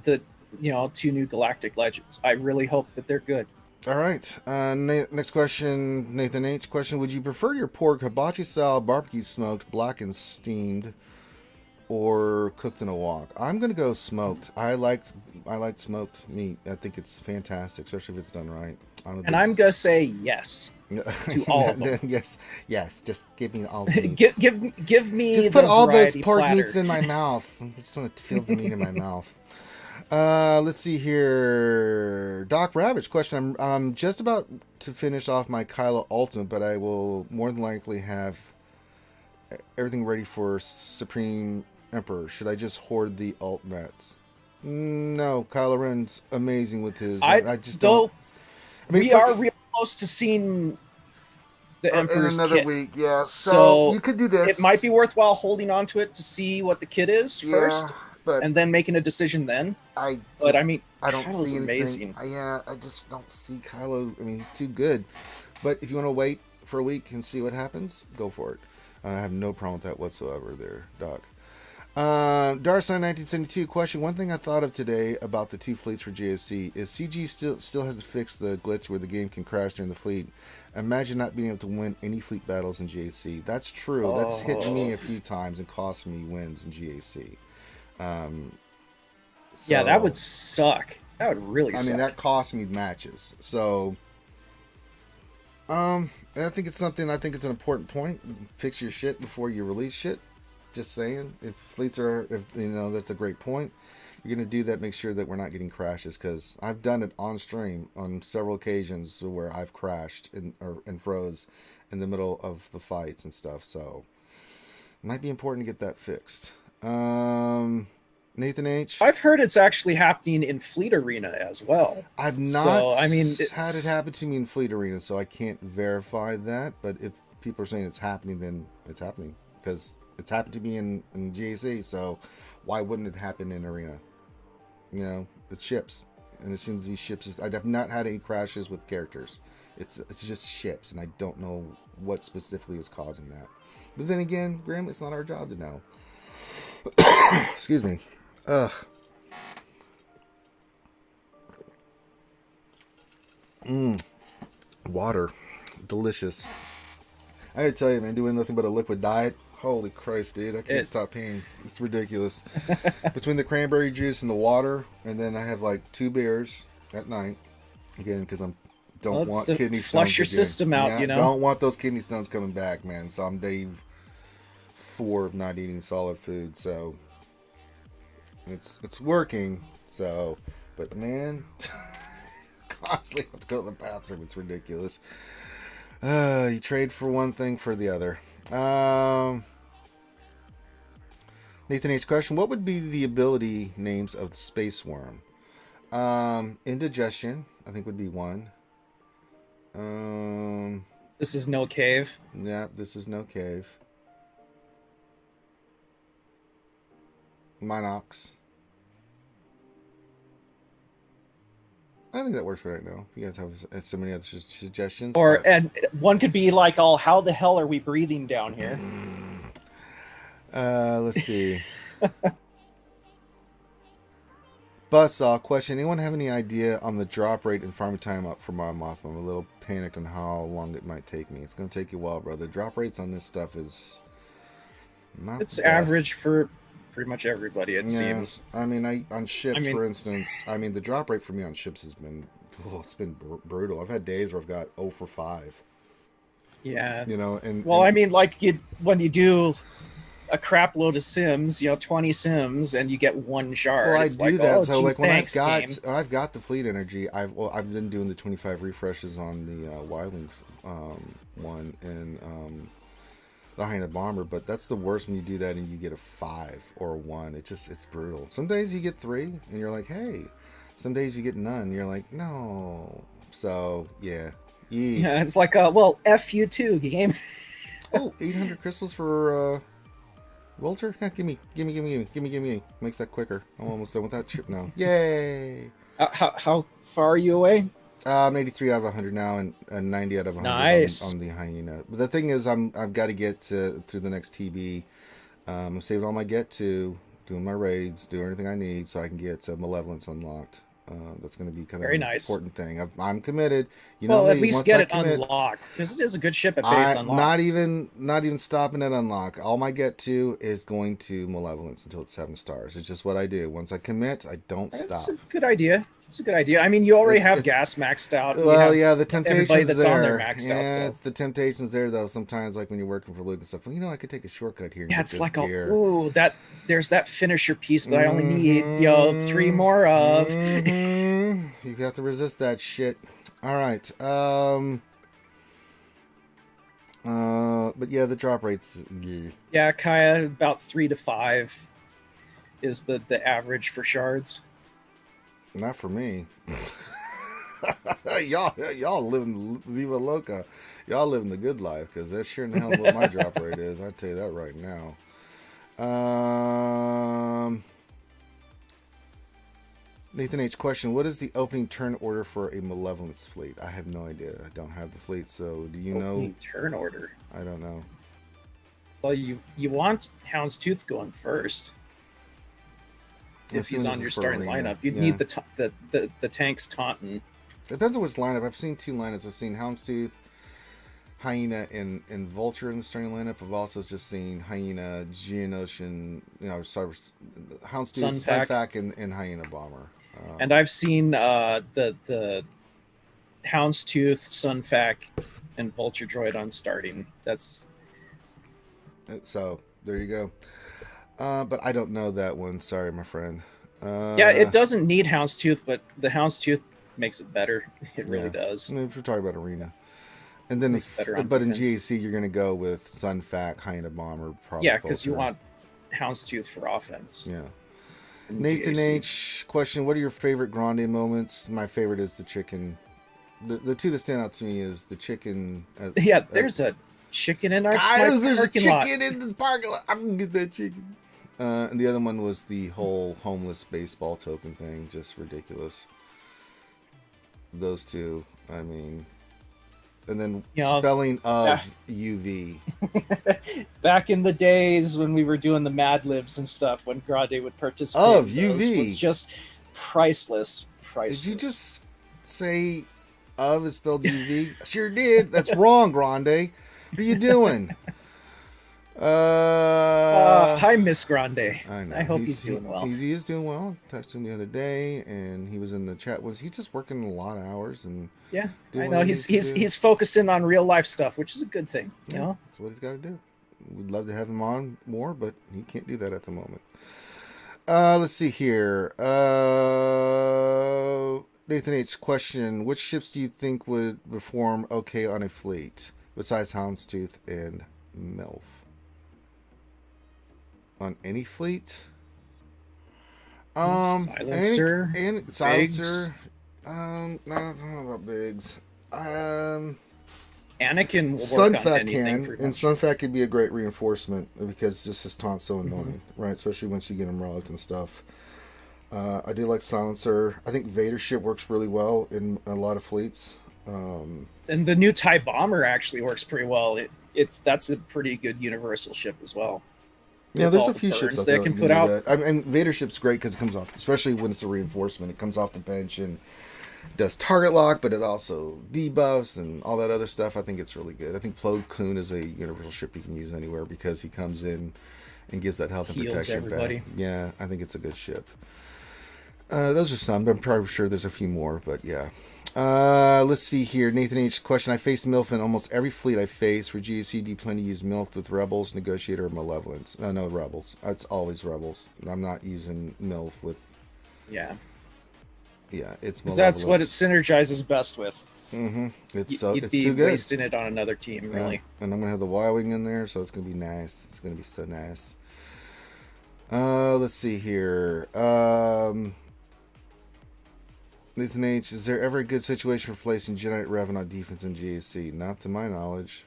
two new Galactic Legends. I really hope that they're good. All right. Next question, Nathan H. Question: would you prefer your pork hibachi style barbecue smoked, black and steamed, or cooked in a wok? I'm gonna go smoked. I like smoked meat. I think it's fantastic, especially if it's done right. I'm gonna say yes to all of them. Yes. Just give me all the meats. give me Just put the all those variety pork platter. meats in my mouth. I just want to feel the meat in my mouth. Let's see here. Doc Ravage question. I'm just about to finish off my Kylo Ultimate, but I will more than likely have everything ready for Supreme Emperor. Should I just hoard the Ultimates? No, Kylo Ren's amazing with his. I just don't. I mean, we are real close to seeing the Emperor's in another kit. week, yeah. So you could do this. It might be worthwhile holding on to it to see what the kit is first, but and then making a decision then. I mean, I don't Kylo's see anything. amazing. I just don't see Kylo. I mean, he's too good. But if you want to wait for a week and see what happens, go for it. I have no problem with that whatsoever there, Doc. Darsign 1972 question. One thing I thought of today about the two fleets for JSC is CG still has to fix the glitch where the game can crash during the fleet. Imagine not being able to win any fleet battles in GAC. That's true. That's hit me a few times and cost me wins in GAC. Yeah, that would suck. That would really suck. I mean, that cost me matches. So, I think it's something. I think it's an important point. Fix your shit before you release shit. Just saying. If that's a great point. You're gonna do that. Make sure that we're not getting crashes, because I've done it on stream on several occasions where I've crashed and froze in the middle of the fights and stuff. So, it might be important to get that fixed. Nathan H. I've heard it's actually happening in Fleet Arena as well. I've not had it happen to me in Fleet Arena, so I can't verify that. But if people are saying it's happening, then it's happening, because it's happened to me in GAC. So why wouldn't it happen in Arena? It's ships, and it seems to be ships. I have not had any crashes with characters. It's just ships, and I don't know what specifically is causing that. But then again, Graham, it's not our job to know. Excuse me. Ugh. Water. Delicious. I gotta tell you, man, doing nothing but a liquid diet. Holy Christ, dude. I can't stop peeing. It's ridiculous. Between the cranberry juice and the water, and then I have like 2 beers at night. Again, because I don't want kidney stones. Flush your system out, Don't want those kidney stones coming back, man. So I'm day 4 of not eating solid food. So it's working. So, but man, constantly have to go to the bathroom. It's ridiculous. You trade for one thing for the other. Nathan H. question. What would be the ability names of the space worm? Indigestion, I think, would be one. This is no cave. Yeah, this is no cave. Minox. I think that works for right now. You guys have so many other suggestions. And one could be like, how the hell are we breathing down here? Let's see. Buzzsaw question. Anyone have any idea on the drop rate and farming time up for my Moth? I'm a little panicked on how long it might take me. It's going to take you a while, brother. Drop rates on this stuff is not It's average for pretty much everybody, it seems. I mean, on ships, for instance, the drop rate for me on ships has been, it's been brutal. I've had days where I've got 0 for 5. Yeah. And when you do a crap load of sims, 20 sims, and you get one shard. Well, I It's do like, that. oh, So gee, like when thanks, game. I've got the fleet energy, I've been doing the 25 refreshes on the Wildlings one and the Hyena Bomber, but that's the worst when you do that and you get a 5 or a 1. It's brutal. Some days you get 3 and you're like, hey. Some days you get none and you're like, no. So yeah. Yeah, it's like, well, F you too, game. Oh, 800 crystals for Vulture? Yeah, gimme. Makes that quicker. I'm almost done with that ship now. Yay! How far are you away? I'm 83 out of 100 now, and 90 out of 100 Nice. on the Hyena. But the thing is, I've got to get to the next TB. I'm saving all my get to, doing my raids, doing everything I need, so I can get Malevolence unlocked. That's going to be kind of an important thing. I'm committed. Well, at least get it unlocked, because it is a good ship at base unlock. Not even stopping at unlock. All my get to is going to Malevolence until it's 7 stars. It's just what I do. Once I commit, I don't stop. It's a good idea. It's a good idea. I mean, you already have gas maxed out. Well, yeah, the temptation's everybody that's there. on there maxed out. So. The temptation's there though. Sometimes, like when you're working for Luke and stuff, well, I could take a shortcut here. Yeah, it's like, there's that finisher piece that I only need, 3 more of. You have to resist that shit. All right. But yeah, the drop rates. Yeah, Kaya, about 3 to 5 is the average for shards. Not for me. y'all living Viva Loca. Y'all living the good life, because that's sure in the hell what my drop rate is. I'll tell you that right now. Nathan H. question: what is the opening turn order for a Malevolence fleet? I have no idea. I don't have the fleet, so do you know? Opening turn order? I don't know. Well, you want Houndstooth going first. If he's on your starting lineup, you'd need the tanks taunting. Depends on which lineup. I've seen 2 lineups. I've seen Houndstooth, Hyena, and Vulture in the starting lineup. I've also just seen Hyena, Geonosian, Houndstooth, Sunfac, and Hyena Bomber. And I've seen the Houndstooth, Sunfac, and Vulture Droid on starting. So there you go. But I don't know that one. Sorry, my friend. Yeah, it doesn't need Houndstooth, but the Houndstooth makes it better. It really does. I mean, if you're talking about Arena. And then, but in GAC, you're going to go with Sunfac, Hyena Bomber, probably. Yeah, because you want Houndstooth for offense. Yeah. Nathan GAC. H. question: what are your favorite Grande moments? My favorite is the chicken. The 2 that stand out to me is the chicken. There's a chicken in our there's parking chicken lot. in the parking lot. I'm gonna get that chicken. And the other one was the whole homeless baseball token thing. Just ridiculous. Those 2, I mean, and then spelling of UV. Back in the days when we were doing the Mad Libs and stuff, when Grande would participate, of UV was just priceless. Did you just say of is spelled UV? Sure did. That's wrong, Grande. What are you doing? Hi, Miss Grande. I know. I hope he's doing well. He is doing well. Texted him the other day, and he was in the chat. He's just working a lot of hours, and I know he's focusing on real life stuff, which is a good thing. You know, that's what he's got to do. We'd love to have him on more, but he can't do that at the moment. Let's see here. Nathan H. question: which ships do you think would perform okay on a fleet besides Houndstooth and MILF? On any fleet? Silencer. Silencer. No, not about Biggs. Anakin will Sunfac work on anything. And Sunfac could be a great reinforcement because just his taunt's so annoying, right? Especially once you get him rogued and stuff. I do like Silencer. I think Vader ship works really well in a lot of fleets. And the new TIE Bomber actually works pretty well. That's a pretty good universal ship as well. Yeah, there's a few ships that can put out. That. And Vader ship's great because it comes off, especially when it's a reinforcement. It comes off the bench and does target lock, but it also debuffs and all that other stuff. I think it's really good. I think Plo Koon is a universal ship you can use anywhere because he comes in and gives that health and Heals protection everybody. back. Yeah, I think it's a good ship. Those are some. I'm probably sure there's a few more, but yeah. Let's see here. Nathan H. question. I face MILF in almost every fleet I face. For GSC, do you plan to use MILF with Rebels, Negotiator, or Malevolence? No, Rebels. It's always Rebels. I'm not using MILF with... Yeah. Yeah, it's because that's what it synergizes best with. Mm-hmm. You'd it's be too good. wasting it on another team, really. Yeah. And I'm going to have the Y-Wing in there, so it's going to be nice. It's going to be so nice. Let's see here. Nathan H., is there ever a good situation for placing Jedi Revan on defense in GAC? Not to my knowledge.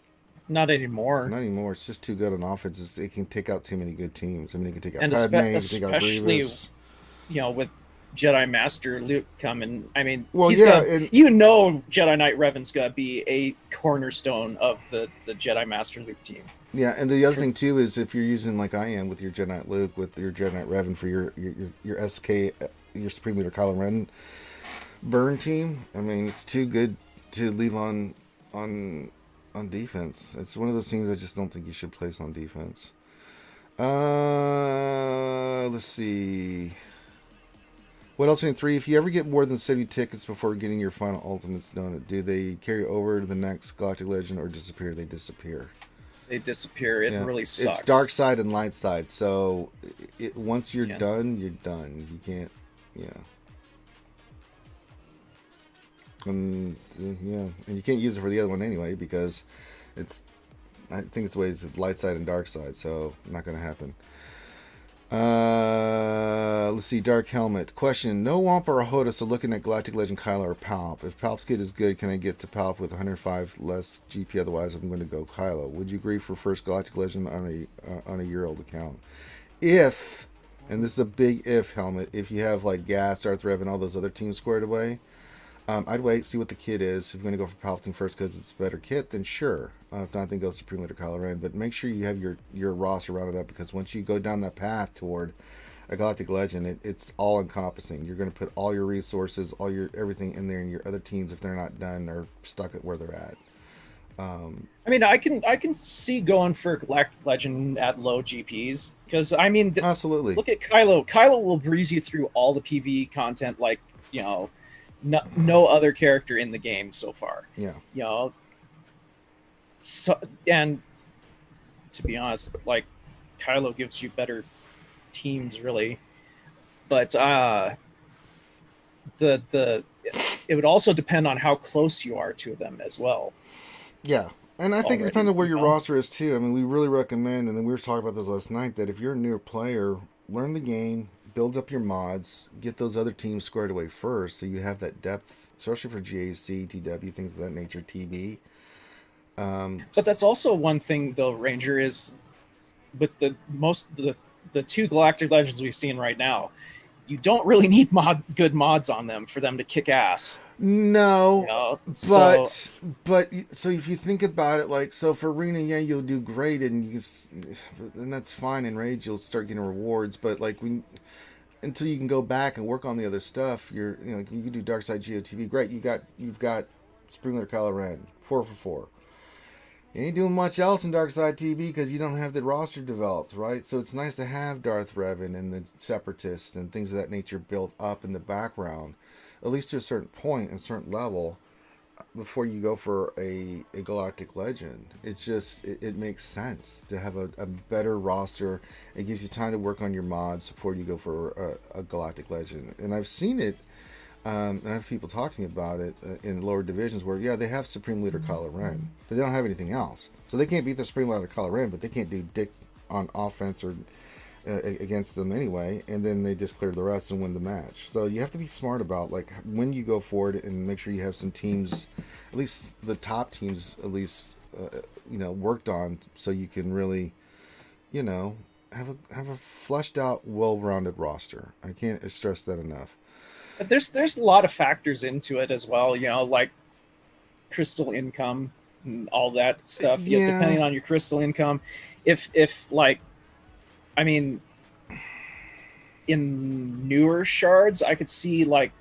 Not anymore. Not anymore. It's just too good on offense. It can take out too many good teams. I mean, it can take out and Padme, especially, with Jedi Master Luke coming. I mean, Jedi Knight Revan's got to be a cornerstone of the Jedi Master Luke team. Yeah, and the other thing too is if you're using like I am with your Jedi Knight Luke, with your Jedi Knight Revan for your SK, your Supreme Leader Kylo Ren burn team. I mean, it's too good to leave on defense. It's one of those teams I just don't think you should place on defense. Let's see. What else in 3? If you ever get more than 70 tickets before getting your final ultimates done, do they carry over to the next Galactic Legend or disappear? They disappear. They disappear. It really sucks. It's dark side and light side. So once you're done, you're done. You can't. And you can't use it for the other one anyway because I think it's ways light side and dark side. So not going to happen. Let's see. Dark Helmet question. No Wampa or Hoda, so looking at Galactic Legend Kylo or Palp. If Palp's kit is good, can I get to Palp with 105 less GP? Otherwise, I'm going to go Kylo. Would you agree for first Galactic Legend on a year-old account? If, and this is a big if, Helmet, if you have like Gas, Darth Rev, and all those other teams squared away, I'd wait, see what the kit is. If you're going to go for Palpatine first because it's a better kit, then sure. If not, then go Supreme Leader Kylo Ren. But make sure you have your roster rounded up, because once you go down that path toward a Galactic Legend, it's all encompassing. You're going to put all your resources, all your everything in there, and your other teams, if they're not done, are stuck at where they're at. I mean, I can see going for Galactic Legend at low GPs, because I mean, absolutely. Look at Kylo. Kylo will breeze you through all the PvE content like no other character in the game so far. Yeah. So, and to be honest, like, Kylo gives you better teams, really. But it would also depend on how close you are to them as well. Yeah. And I think it depends on where your roster is too. I mean, we really recommend, and then we were talking about this last night, that if you're a newer player, learn the game, build up your mods, get those other teams squared away first, so you have that depth, especially for GAC, TW, things of that nature, TV. But that's also one thing, though, Ranger, is with the two Galactic Legends we've seen right now, you don't really need good mods on them for them to kick ass. No, but so if you think about it, like, so for Arena, you'll do great, and that's fine. In Rage, you'll start getting rewards, but like until you can go back and work on the other stuff, you can do Dark Side GOTV. Great, you've got Supreme Leader Kylo Ren 4 for 4. You ain't doing much else in Dark Side TV because you don't have the roster developed, right? So it's nice to have Darth Revan and the Separatists and things of that nature built up in the background, at least to a certain point, a certain level, before you go for a Galactic Legend. It's just, it makes sense to have a better roster. It gives you time to work on your mods before you go for a Galactic Legend. And I've seen it, and I have people talking about it in lower divisions where, they have Supreme Leader Kylo Ren, but they don't have anything else. So they can't beat the Supreme Leader Kylo Ren, but they can't do dick on offense or against them anyway, and then they just clear the rest and win the match. So you have to be smart about, like, when you go forward, and make sure you have some teams, at least the top teams, at least worked on, so you can really have a fleshed out, well-rounded roster. I can't stress that enough. There's a lot of factors into it as well, like crystal income and all that stuff. Yeah. Depending on your crystal income, if like, I mean, in newer shards, I could see like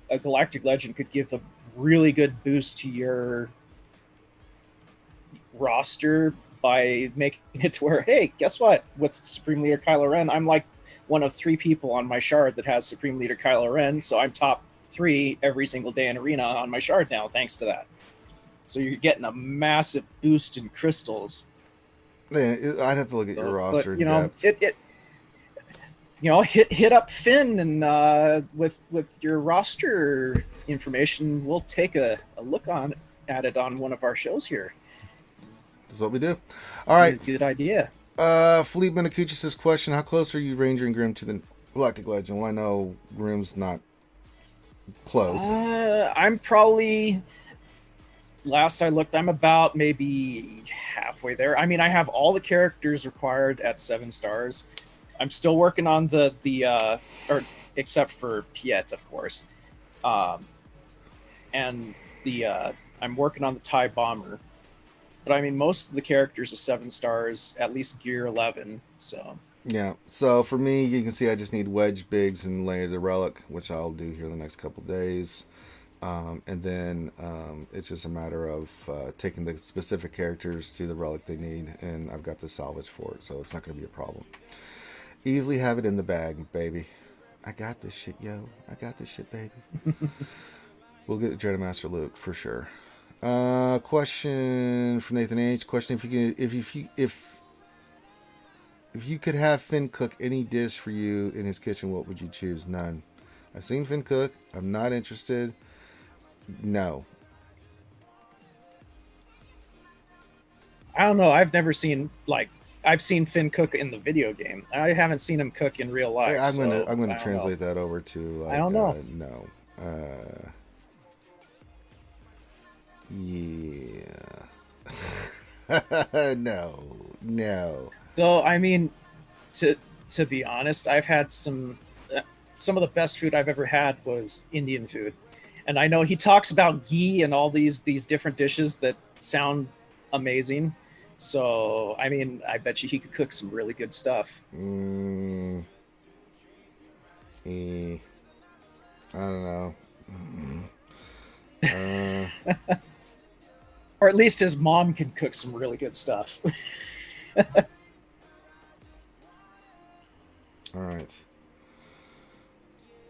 a Galactic Legend could give a really good boost to your roster by making it to where, hey, guess what? With Supreme Leader Kylo Ren, I'm like one of 3 people on my shard that has Supreme Leader Kylo Ren, so I'm top 3 every single day in Arena on my shard now, thanks to that. So you're getting a massive boost in crystals. Yeah, I'd have to look at your roster. But, you know, hit up Finn, and with your roster information, we'll take a look at it on one of our shows here. That's what we do. All right. Good idea. Philippe Minicucci says, question, how close are you, Ranger and Grim, to the Galactic Legend? Well, I know Grim's not close. I'm probably, last I looked, I'm about maybe halfway there. I mean, I have all the characters required at 7 stars. I'm still working on the or except for Piet, of course. And I'm working on the TIE Bomber. But I mean, most of the characters are 7 stars, at least gear 11. So yeah. So for me, you can see I just need Wedge, Biggs, and Layer the Relic, which I'll do here in the next couple days. And then it's just a matter of taking the specific characters to the relic they need, and I've got the salvage for it, so it's not going to be a problem. Easily have it in the bag, baby. I got this shit, yo. I got this shit, baby. We'll get Jedi Master Luke for sure. Question from Nathan H. Question: if you could have Finn cook any dish for you in his kitchen, what would you choose? None. I've seen Finn cook. I'm not interested. No. I don't know. I've never seen, like, I've seen Finn cook in the video game. I haven't seen him cook in real life. I'm gonna translate that over to, like, I don't know. No. Yeah. No. Though, I mean, to be honest, I've had some of the best food I've ever had was Indian food. And I know he talks about ghee and all these different dishes that sound amazing. So, I mean, I bet you he could cook some really good stuff. I don't know. Or at least his mom can cook some really good stuff. All right.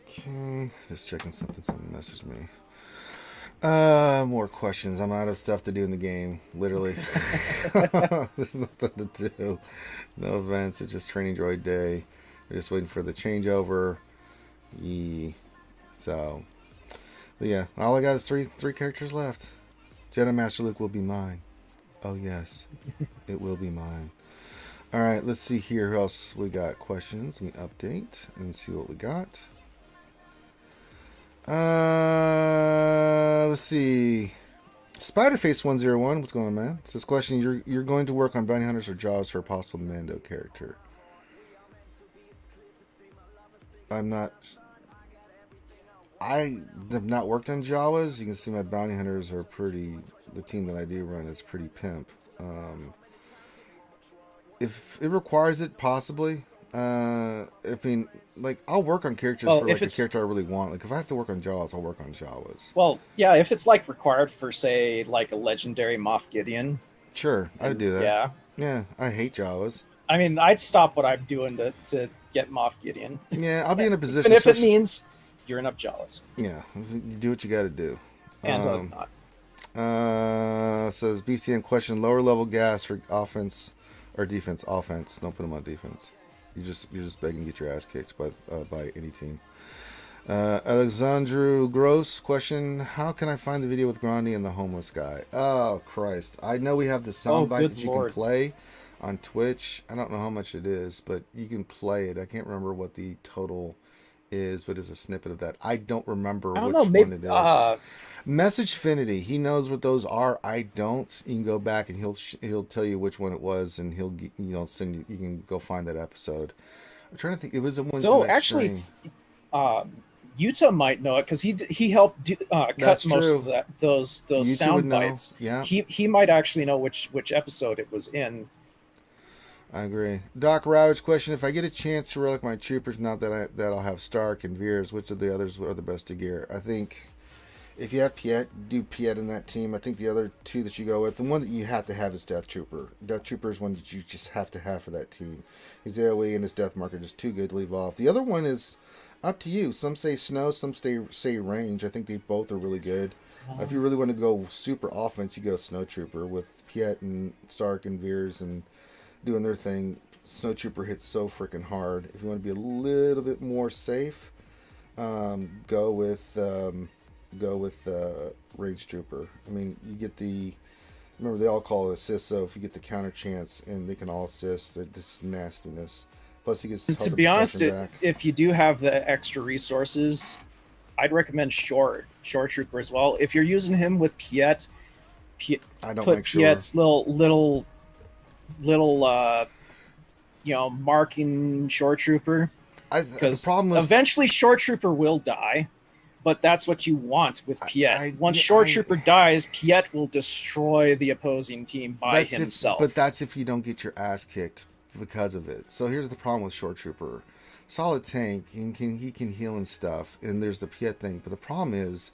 Okay, just checking something. Someone messaged me. More questions. I'm out of stuff to do in the game. Literally, there's nothing to do. No events. It's just training droid day. We're just waiting for the changeover. So, but yeah, all I got is three characters left. Jedi Master Luke will be mine. Oh yes, it will be mine. All right, let's see here. Who else we got? Questions. Let me update and see what we got. Let's see. Spiderface101, what's going on, man? It's this question: You're going to work on bounty hunters or jobs for a possible Mando character? I have not worked on Jawas. You can see my bounty hunters are pretty. The team that I do run is pretty pimp. If it requires it, possibly. I mean, like, I'll work on characters for like a character I really want. Like, if I have to work on Jawas, I'll work on Jawas. Well, yeah, if it's like required for, say, like a legendary Moff Gideon. Sure, I'd do that. Yeah. Yeah, I hate Jawas. I mean, I'd stop what I'm doing to get Moff Gideon. Yeah, I'll be in a position. And if it means gearing up Jawas. Yeah, you do what you got to do. And not. Says BCN question: lower level gas for offense or defense? Offense. Don't put them on defense. You're just begging to get your ass kicked by any team. Alexandru Gross question: how can I find the video with Grande and the homeless guy? Oh Christ! I know we have the soundbite that you can play on Twitch. I don't know how much it is, but you can play it. I can't remember what the total is, but it's a snippet of that. I don't remember which one it is. Message Finity, he knows what those are. I don't. You can go back and he'll tell you which one it was, and he'll send you. You can go find that episode. I'm trying to think. It was the one. So actually, Utah might know it because he helped cut most of those sound bites. Yeah, he might actually know which episode it was in. I agree. Doc Rouch question: if I get a chance to relic my troopers, not that I'll have Stark and Veers, which of the others are the best to gear? I think If you have Piet, do Piet in that team. I think the other two that you go with, the one that you have to have is Death Trooper. Death Trooper is one that you just have to have for that team. His AoE and his Death Mark are just too good to leave off. The other one is up to you. Some say Snow, some say Range. I think they both are really good. If you really want to go super offense, you go Snow Trooper with Piet and Stark and Veers and doing their thing. Snow Trooper hits so freaking hard. If you want to be a little bit more safe, go with Rage Trooper. I mean, you get the, remember they all call it assist, so if you get the counter chance and they can all assist, this nastiness. Plus he gets to be honest, if you do have the extra resources, I'd recommend Short Trooper as well. If you're using him with Piet, I don't put make sure. Piet's little marking Short Trooper. Because eventually Short Trooper will die, but that's what you want with Piet. Once Short Trooper dies, Piet will destroy the opposing team by himself. But that's if you don't get your ass kicked because of it. So here's the problem with Short Trooper. Solid tank, he can heal and stuff, and there's the Piet thing. But the problem is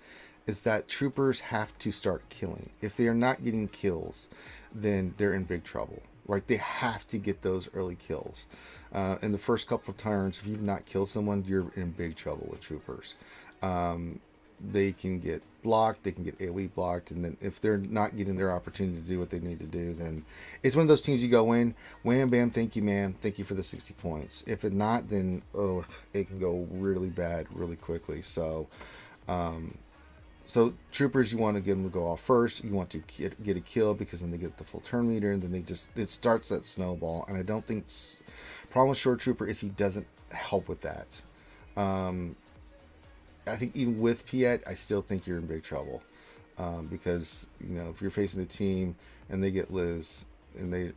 that troopers have to start killing. If they are not getting kills, then they're in big trouble. Right? They have to get those early kills. In the first couple of turns, if you've not killed someone, you're in big trouble with troopers. They can get blocked, they can get AoE blocked, and then if they're not getting their opportunity to do what they need to do, then it's one of those teams you go in, wham, bam, thank you, man, thank you for the 60 points. If it's not, then it can go really bad really quickly. So troopers, you want to get them to go off first. You want to get a kill because then they get the full turn meter, and then it starts that snowball. And I don't think problem with Short Trooper is he doesn't help with that. I think even with Piet, I still think you're in big trouble because if you're facing a team and they get Liz and it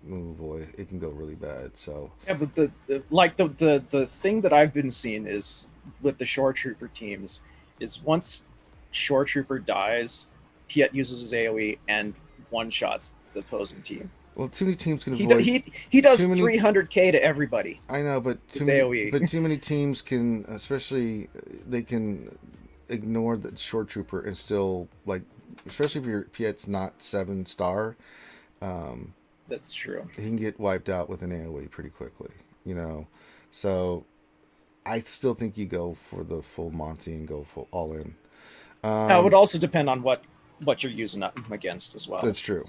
can go really bad. So yeah, but the thing that I've been seeing is with the Short Trooper teams is once Short Trooper dies, Piet uses his AoE and one-shots the opposing team. Well, too many teams can avoid. He does 300k to everybody. I know, but too many teams can, especially they can ignore the Short Trooper and still especially if your Piet's not 7-star. That's true. He can get wiped out with an AoE pretty quickly. So I still think you go for the full Monty and go full all in. It would also depend on what you're using them against as well. That's true.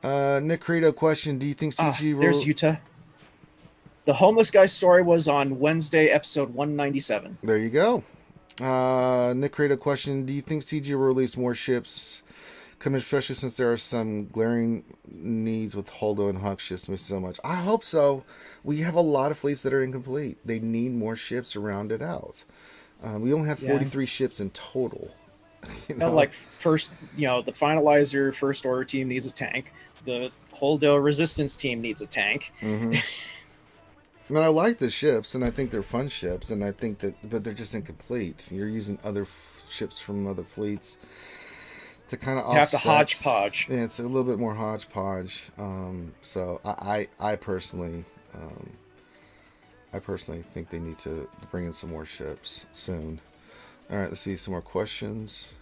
Nick Credo question: do you think CG will... There's Utah. The homeless guy story was on Wednesday, episode 197. There you go. Nick Credo question: do you think CG will release more ships, especially since there are some glaring needs with Holdo and Hux just missed so much? I hope so. We have a lot of fleets that are incomplete. They need more ships to round it out. We only have 43 ships in total. First, the finalizer first order team needs a tank. The Holdo resistance team needs a tank. Mm-hmm. And I like the ships, and I think they're fun ships, and I think but they're just incomplete. You're using other ships from other fleets to kind of offset. You have to hodgepodge. Yeah, it's a little bit more hodgepodge. So I personally think they need to bring in some more ships soon. All right, let's see some more questions.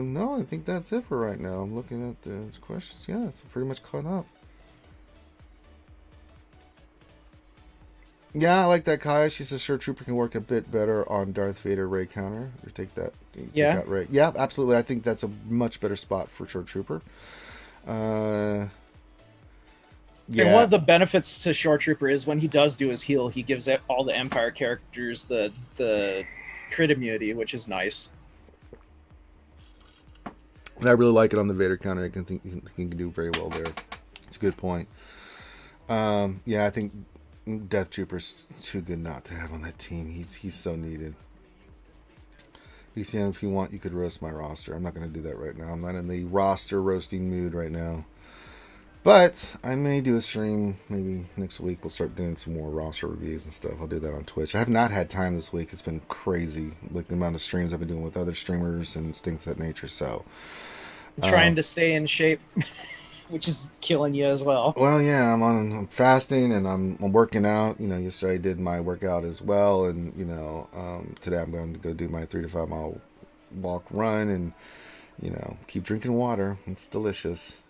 No, I think that's it for right now. I'm looking at the questions. Yeah, it's pretty much caught up. Yeah, I like that, Kaya. She says Short Trooper can work a bit better on Darth Vader Ray counter. Or take that. Out Ray. Yeah, absolutely. I think that's a much better spot for Short Trooper. Yeah. And one of the benefits to Short Trooper is when he does do his heal, he gives all the Empire characters the crit immunity, which is nice. And I really like it on the Vader counter. I think he can do very well there. It's a good point. Yeah, I think Death Trooper's too good not to have on that team. He's so needed. ECM, if you want, you could roast my roster. I'm not going to do that right now. I'm not in the roster roasting mood right now. But I may do a stream maybe next week. We'll start doing some more roster reviews and stuff. I'll do that on Twitch. I have not had time this week. It's been crazy, like the amount of streams I've been doing with other streamers and things of that nature. So trying to stay in shape. which is killing you as well. Well, yeah, I'm fasting and I'm working out. Yesterday I did my workout as well, and today I'm going to go do my 3 to 5 mile walk run, and keep drinking water. It's delicious.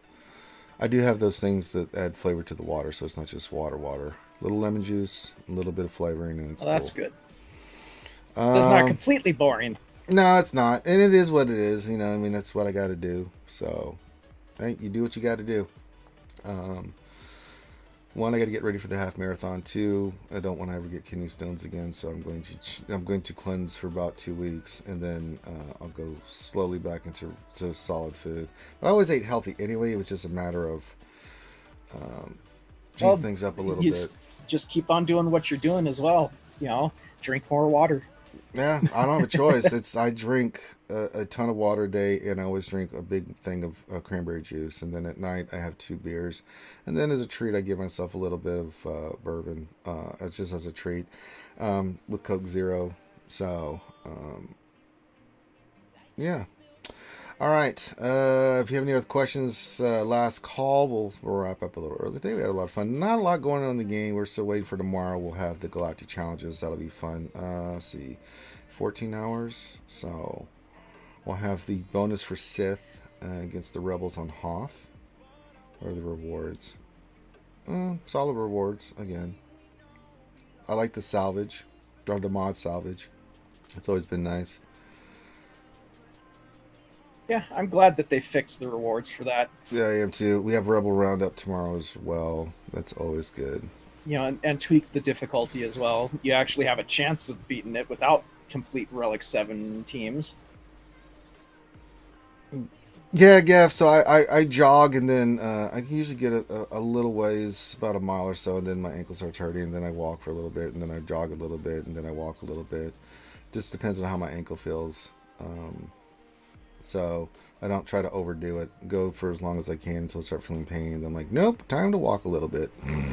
I do have those things that add flavor to the water, so it's not just water. A little lemon juice, a little bit of flavoring, and it's That's cool. good. That's not completely boring. No, it's not, and it is what it is. That's what I got to do. So, hey, you do what you got to do. One, I got to get ready for the half marathon. Two, I don't want to ever get kidney stones again, so I'm going to cleanse for about 2 weeks, and then I'll go slowly back into solid food. But I always ate healthy anyway. It was just a matter of changing things up a little bit. Just keep on doing what you're doing as well. Drink more water. Yeah, I don't have a choice. I drink a ton of water a day, and I always drink a big thing of cranberry juice. And then at night, I have 2 beers. And then as a treat, I give myself a little bit of bourbon. It's just as a treat with Coke Zero. So, yeah. All right. If you have any other questions, last call. We'll wrap up a little early today. We had a lot of fun. Not a lot going on in the game. We're still waiting for tomorrow. We'll have the Galactic Challenges. That'll be fun. Let's see. 14 hours. So we'll have the bonus for Sith against the Rebels on Hoth. What are the rewards? Solid rewards, again. I like the salvage. Or the mod salvage. It's always been nice. Yeah, I'm glad that they fixed the rewards for that. Yeah, I am too. We have Rebel Roundup tomorrow as well. That's always good. And tweak the difficulty as well. You actually have a chance of beating it without complete Relic 7 teams. Yeah. So I jog, and then I can usually get a little ways, about a mile or so, and then my ankle starts hurting, and then I walk for a little bit, and then I jog a little bit, and then I walk a little bit. Just depends on how my ankle feels. So I don't try to overdo it. Go for as long as I can until I start feeling pain. And then I'm like, nope, time to walk a little bit.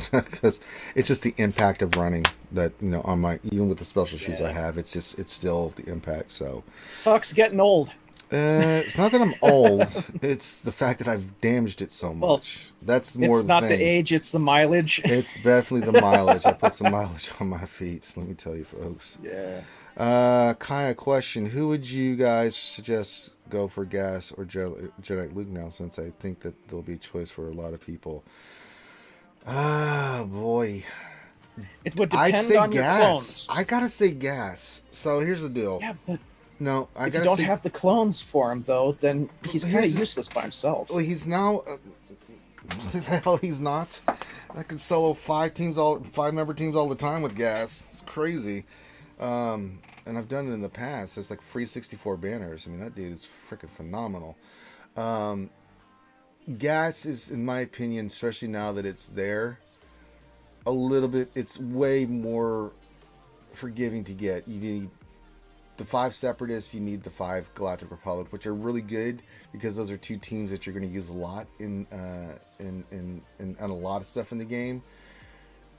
Because it's just the impact of running that, on my, even with the special shoes I have, it's still the impact. So sucks getting old. It's not that I'm old. It's the fact that I've damaged it so much. Well, that's more. It's not the age, it's the mileage. It's definitely the mileage. I put some mileage on my feet. So let me tell you, folks. Yeah. Kaya, question: who would you guys suggest go for gas or Jedi Luke now? Since I think that there'll be a choice for a lot of people. Ah, boy. It would depend on your clones. I gotta say gas. So here's the deal. Yeah, but no, if you don't have the clones for him, though, then he's kind of useless by himself. Well, he's now. What the hell? He's not. I can solo 5-member teams all the time with gas. It's crazy. And I've done it in the past. There's like free 64 banners. I mean, that dude is freaking phenomenal. Gas is, in my opinion, especially now that it's there, a little bit, it's way more forgiving to get. You need the 5 Separatists, you need the 5 Galactic Republic, which are really good because those are 2 teams that you're going to use a lot in a lot of stuff in the game,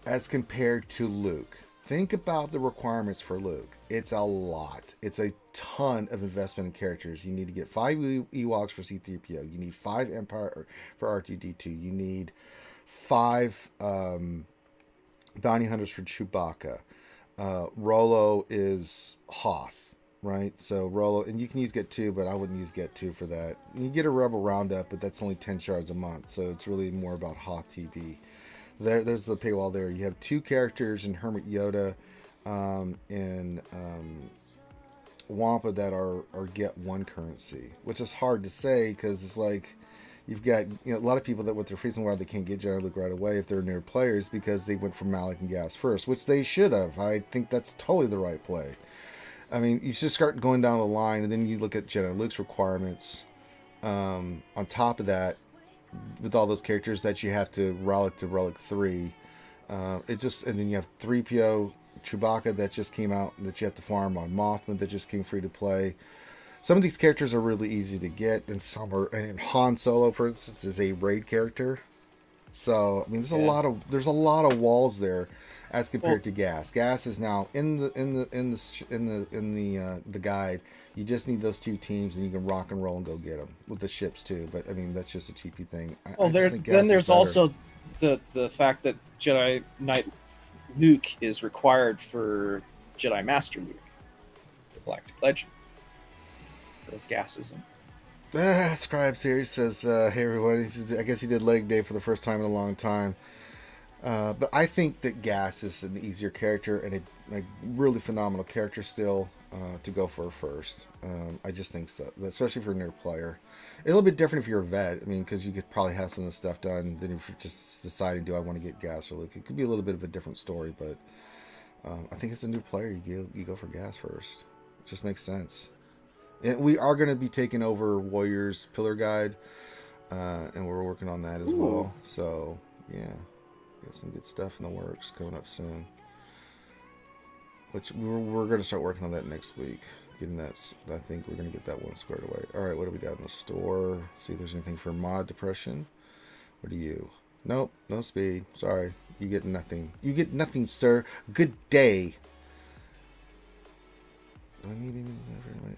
as compared to Luke. Think about the requirements for Luke. It's a lot. It's a ton of investment in characters. You need to get 5 Ewoks for C-3PO. You need 5 Empire for R2-D2. You need 5 Bounty Hunters for Chewbacca. Rolo is Hoth, right? So Rolo, and you can use Get 2, but I wouldn't use Get 2 for that. You get a Rebel Roundup, but that's only 10 shards a month. So it's really more about Hoth TV. There's the paywall there. You have 2 characters in Hermit Yoda and Wampa that are get 1 currency, which is hard to say because it's like you've got a lot of people that with their reason why they can't get Jedi Luke right away if they're newer players because they went for Malak and Gas first, which they should have. I think that's totally the right play. I mean, you just start going down the line and then you look at Jedi Luke's requirements. On top of that, with all those characters that you have to Relic 3, and then you have 3PO, Chewbacca that just came out that you have to farm on, Mothman that just came free to play. Some of these characters are really easy to get, and some are. And Han Solo, for instance, is a raid character. So I mean, there's a lot of walls there, as compared to gas. Gas is now the guide. You just need those 2 teams, and you can rock and roll and go get them with the ships too. But I mean, that's just a cheapy thing. Well, then there's also the fact that Jedi Knight Luke is required for Jedi Master Luke, the Galactic Legend. Those gases. Scribe Series says, "Hey everyone, I guess he did leg day for the first time in a long time." But I think that Gas is an easier character and a really phenomenal character still to go for first. I just think so, especially for a new player. A little bit different if you're a vet. I mean, because you could probably have some of the stuff done. Then if you're just deciding, do I want to get Gas or Luke? It could be a little bit of a different story. But I think as a new player, you go for Gas first. It just makes sense. And we are going to be taking over Warriors Pillar Guide, and we're working on that as well. So yeah. Got some good stuff in the works coming up soon. Which we're going to start working on that next week. Getting that, I think we're going to get that one squared away. All right, what do we got in the store? See if there's anything for mod depression. What are you? Nope, no speed. Sorry, you get nothing. You get nothing, sir. Good day. Do I need any?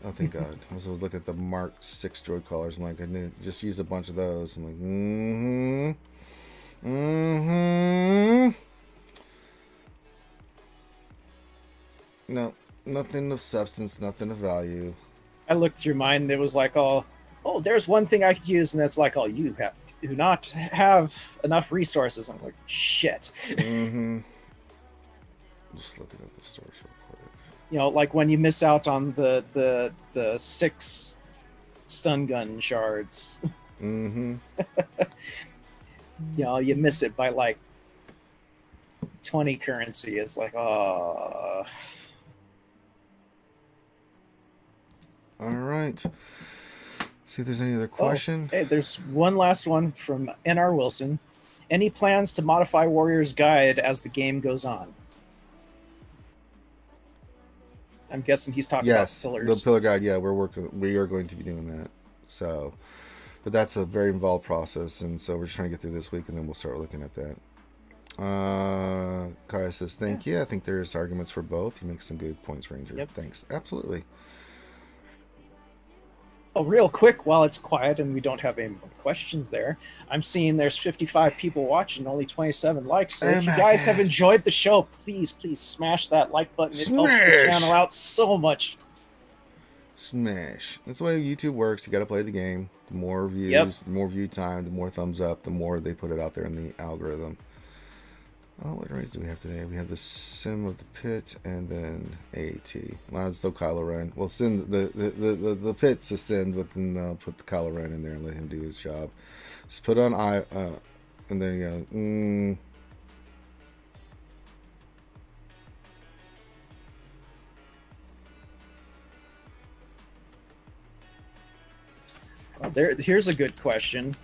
Oh, thank God. I was looking at the Mark 6 droid collars. I'm like, I need just use a bunch of those. I'm like, No, nothing of substance, nothing of value. I looked through mine and it was like, oh, there's one thing I could use, and that's like, oh, you do not have enough resources. I'm like, shit. Just looking at the stores real quick. You know, like when you miss out on the 6 stun gun shards. You know, you miss it by like 20 currency. It's like, oh. All right. See if there's any other question. Hey, there's one last one from N.R. Wilson. Any plans to modify Warrior's Guide as the game goes on? I'm guessing he's talking about pillars. The pillar guide. Yeah, we are going to be doing that. So. But that's a very involved process, and so we're just trying to get through this week, and then we'll start looking at that. Kaya says, thank you. I think there's arguments for both. He makes some good points, Ranger. Yep. Thanks. Absolutely. Oh, real quick, while it's quiet and we don't have any more questions there, I'm seeing there's 55 people watching, only 27 likes. So if you guys have enjoyed the show, please smash that like button. It helps the channel out so much. Smash. That's the way YouTube works. You got to play the game. The more views, the more view time, the more thumbs up, the more they put it out there in the algorithm. Oh, what raids do we have today? We have the Sim of the Pit and then AAT. Well, it's still Kylo Ren. We'll send the Pit's a send, but then I'll put the Kylo Ren in there and let him do his job. Just put on and there you go. Here's a good question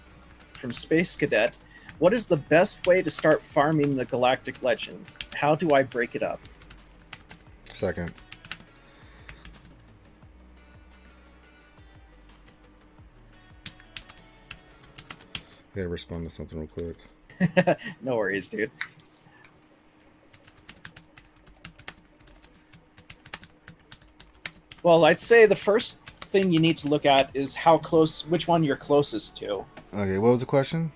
from Space Cadet. What is the best way to start farming the Galactic Legend? How do I break it up? Second. I gotta respond to something real quick. No worries, dude. Well, I'd say the first thing you need to look at is which one you're closest to. Okay, what was the question?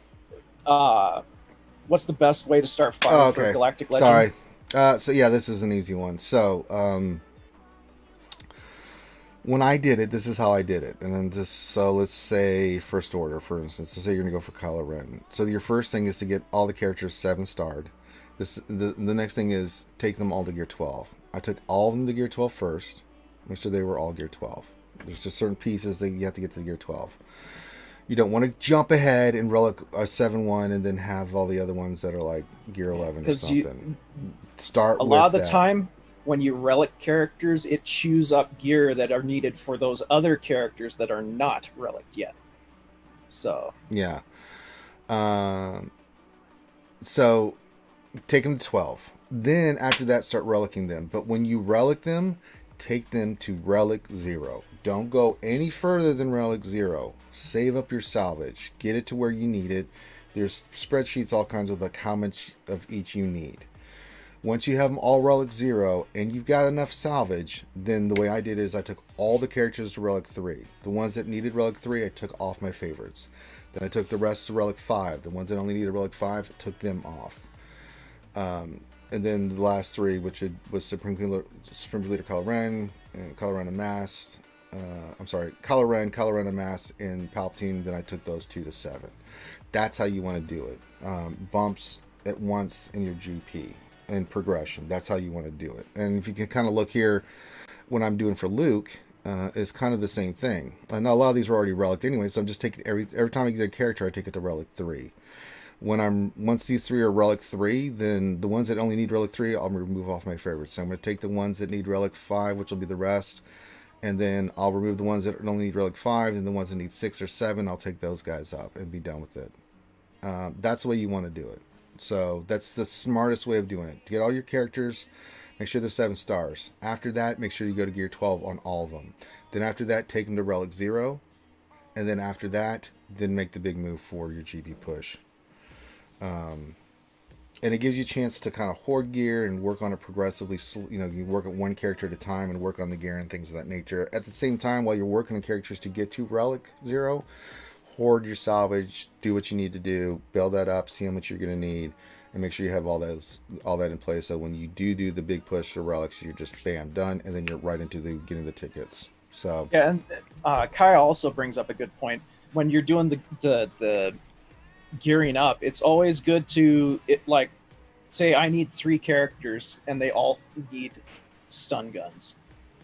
What's the best way to start farming for Galactic Legend? Sorry. So yeah, this is an easy one. So when I did it, this is how I did it. And then let's say First Order, for instance. Let's say you're gonna go for Kylo Ren. So your first thing is to get all the characters 7-starred. The next thing is take them all to Gear 12. I took all of them to Gear 12 first. Make sure they were all Gear 12. There's just certain pieces that you have to get to Gear 12. You don't want to jump ahead and relic a 7-1 and then have all the other ones that are like Gear 11 or something. Start a lot of the time when you relic characters, it chews up gear that are needed for those other characters that are not reliced yet. So yeah. So take them to 12. Then after that, start relicking them. But when you relic them, take them to Relic 0. Don't go any further than Relic 0. Save up your salvage. Get it to where you need it. There's spreadsheets, all kinds of like how much of each you need. Once you have them all Relic 0 and you've got enough salvage, then the way I did is I took all the characters to Relic 3. The ones that needed Relic 3, I took off my favorites. Then I took the rest to Relic 5. The ones that only needed Relic 5, I took them off. And then the last 3, which was Supreme Leader Kylo Ren, Kylo Ren Unmasked, Kylo Ren Unmasked, and Palpatine, then I took those 2 to 7. That's how you want to do it. Bumps at once in your GP and progression. That's how you want to do it. And if you can kind of look here, what I'm doing for Luke is kind of the same thing. Now a lot of these are already Relic anyway, so I'm just taking every time I get a character, I take it to Relic 3. Once these 3 are Relic 3, then the ones that only need Relic 3, I'll remove off my favorites. So I'm going to take the ones that need Relic 5, which will be the rest, and then I'll remove the ones that only need Relic 5, and the ones that need 6 or 7, I'll take those guys up and be done with it. That's the way you want to do it. So that's the smartest way of doing it. To get all your characters, make sure they're 7 stars. After that, make sure you go to Gear 12 on all of them. Then after that, take them to Relic 0, and then after that, then make the big move for your GP push. And it gives you a chance to kind of hoard gear and work on it progressively. You work at one character at a time and work on the gear and things of that nature. At the same time, while you're working on characters to get to Relic 0, hoard your salvage, do what you need to do, build that up, see how much you're going to need, and make sure you have all that in place. So when you do the big push for relics, you're just bam done, and then you're right into getting the tickets. So yeah, and Kyle also brings up a good point. When you're doing the gearing up, it's always good to say I need 3 characters and they all need stun guns.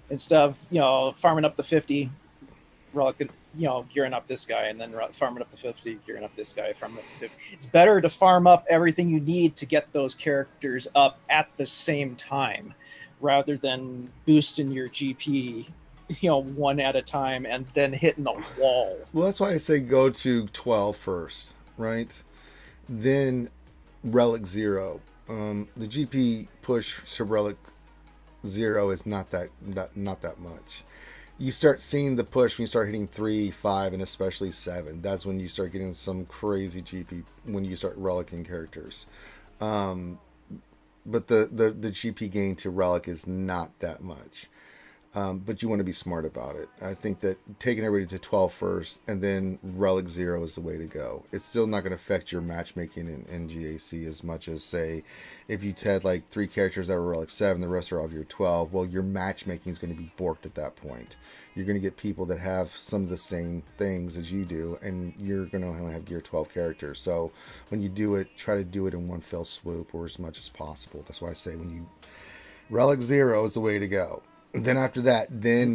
Instead of farming up the 50 relic, gearing up this guy, and then farming up the 50, gearing up this guy, farming up the 50. It's better to farm up everything you need to get those characters up at the same time, rather than boosting your GP one at a time and then hitting a wall. Well, that's why I say go to 12 first, right? Then Relic 0. The GP push to Relic 0 is not that much. You start seeing the push when you start hitting 3, 5, and especially 7. That's when you start getting some crazy GP when you start relicing characters. But the GP gain to relic is not that much. But you want to be smart about it. I think that taking everybody to 12 first and then Relic 0 is the way to go. It's still not going to affect your matchmaking in GAC as much as, say, if you had like 3 characters that were Relic 7, the rest are all Gear 12, well, your matchmaking is going to be borked at that point. You're going to get people that have some of the same things as you do, and you're going to only have Gear 12 characters. So when you do it, try to do it in one fell swoop or as much as possible. That's why I say Relic 0 is the way to go. Then after that,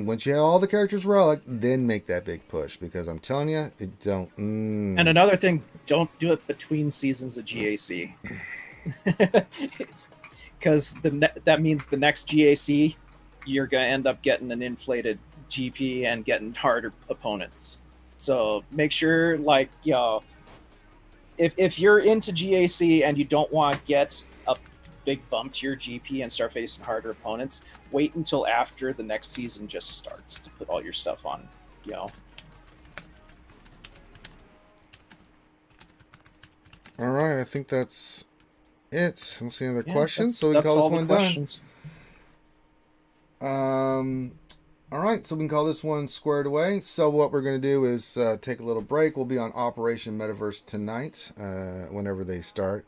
once you have all the characters Relic, then make that big push, because I'm telling you, it don't. And another thing, don't do it between seasons of GAC, because that means the next GAC you're gonna end up getting an inflated GP and getting harder opponents. So make sure, if you're into GAC and you don't want to get a big bump to your GP and start facing harder opponents, wait until after the next season just starts to put all your stuff on, All right, I think that's it. I don't see any other questions, so we can that's call all this the one questions. done. All right, so we can call this one squared away. So what we're going to do is take a little break. We'll be on Operation Metaverse tonight, whenever they start.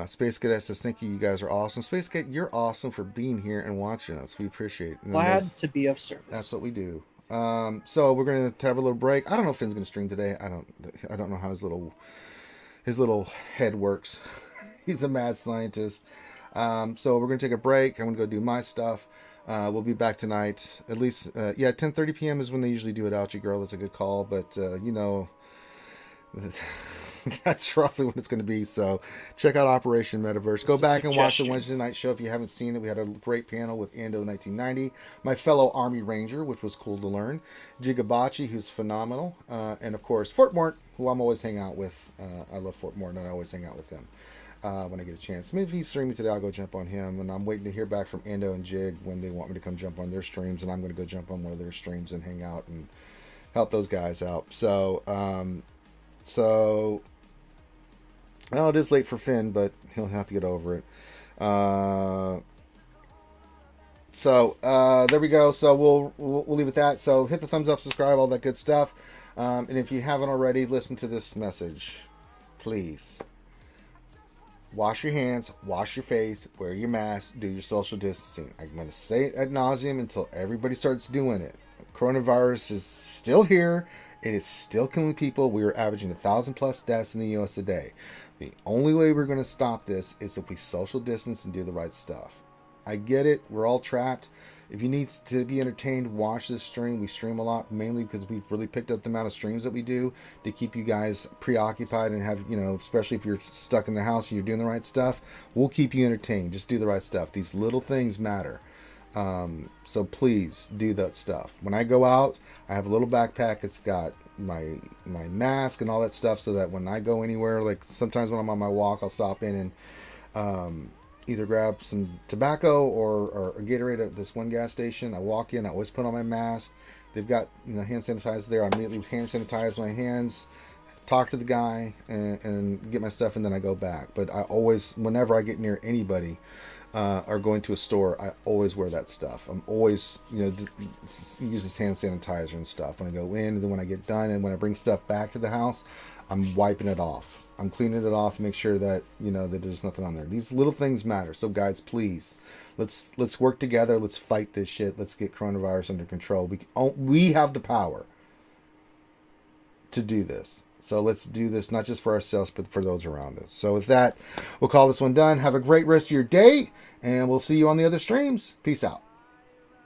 Space Cadet says, thank you, you guys are awesome. Space Cadet, you're awesome for being here and watching us. We appreciate it. Glad to be of service. That's what we do. So we're going to have a little break. I don't know if Finn's going to stream today. I don't know how his little head works. He's a mad scientist. So we're going to take a break. I'm going to go do my stuff. We'll be back tonight. At least, 10:30 p.m. is when they usually do it. Ouchie girl, that's a good call. But, that's roughly what it's going to be. So check out Operation Metaverse. Go back and watch the Wednesday night show if you haven't seen it. We had a great panel with Ando 1990, my fellow Army Ranger, which was cool to learn, Jigabachi, who's phenomenal, and of course Fort Mort, who I'm always hang out with. I love Fort Mort, and I always hang out with him when I get a chance. Maybe if he's streaming today, I'll go jump on him. And I'm waiting to hear back from Ando and Jig when they want me to come jump on their streams, and I'm going to go jump on one of their streams and hang out and help those guys out. Well, it is late for Finn, but he'll have to get over it. There we go. So we'll leave it at that. So hit the thumbs up, subscribe, all that good stuff. And if you haven't already, listen to this message, please. Wash your hands, wash your face, wear your mask, do your social distancing. I'm going to say it ad nauseum until everybody starts doing it. Coronavirus is still here. It is still killing people. We are averaging 1,000+ deaths in the U.S. a day. The only way we're going to stop this is if we social distance and do the right stuff. I get it. We're all trapped. If you need to be entertained, watch this stream. We stream a lot, mainly because we've really picked up the amount of streams that we do to keep you guys preoccupied and have, especially if you're stuck in the house and you're doing the right stuff, we'll keep you entertained. Just do the right stuff. These little things matter. So please do that stuff. When I go out, I have a little backpack. It's got my mask and all that stuff so that when I go anywhere, like sometimes when I'm on my walk, I'll stop in and either grab some tobacco or a Gatorade at this one gas station. I walk in, I always put on my mask. They've got hand sanitizer there. I immediately hand sanitize my hands, talk to the guy, and get my stuff, and then I go back. But I always, whenever I get near anybody or going to a store, I always wear that stuff. I'm always, use this hand sanitizer and stuff when I go in, and then when I get done, and when I bring stuff back to the house, I'm wiping it off. I'm cleaning it off, make sure that that there's nothing on there. These little things matter. So guys, please, let's work together. Let's fight this shit. Let's get coronavirus under control. We have the power to do this. So let's do this not just for ourselves, but for those around us. So with that, we'll call this one done. Have a great rest of your day, and we'll see you on the other streams. Peace out.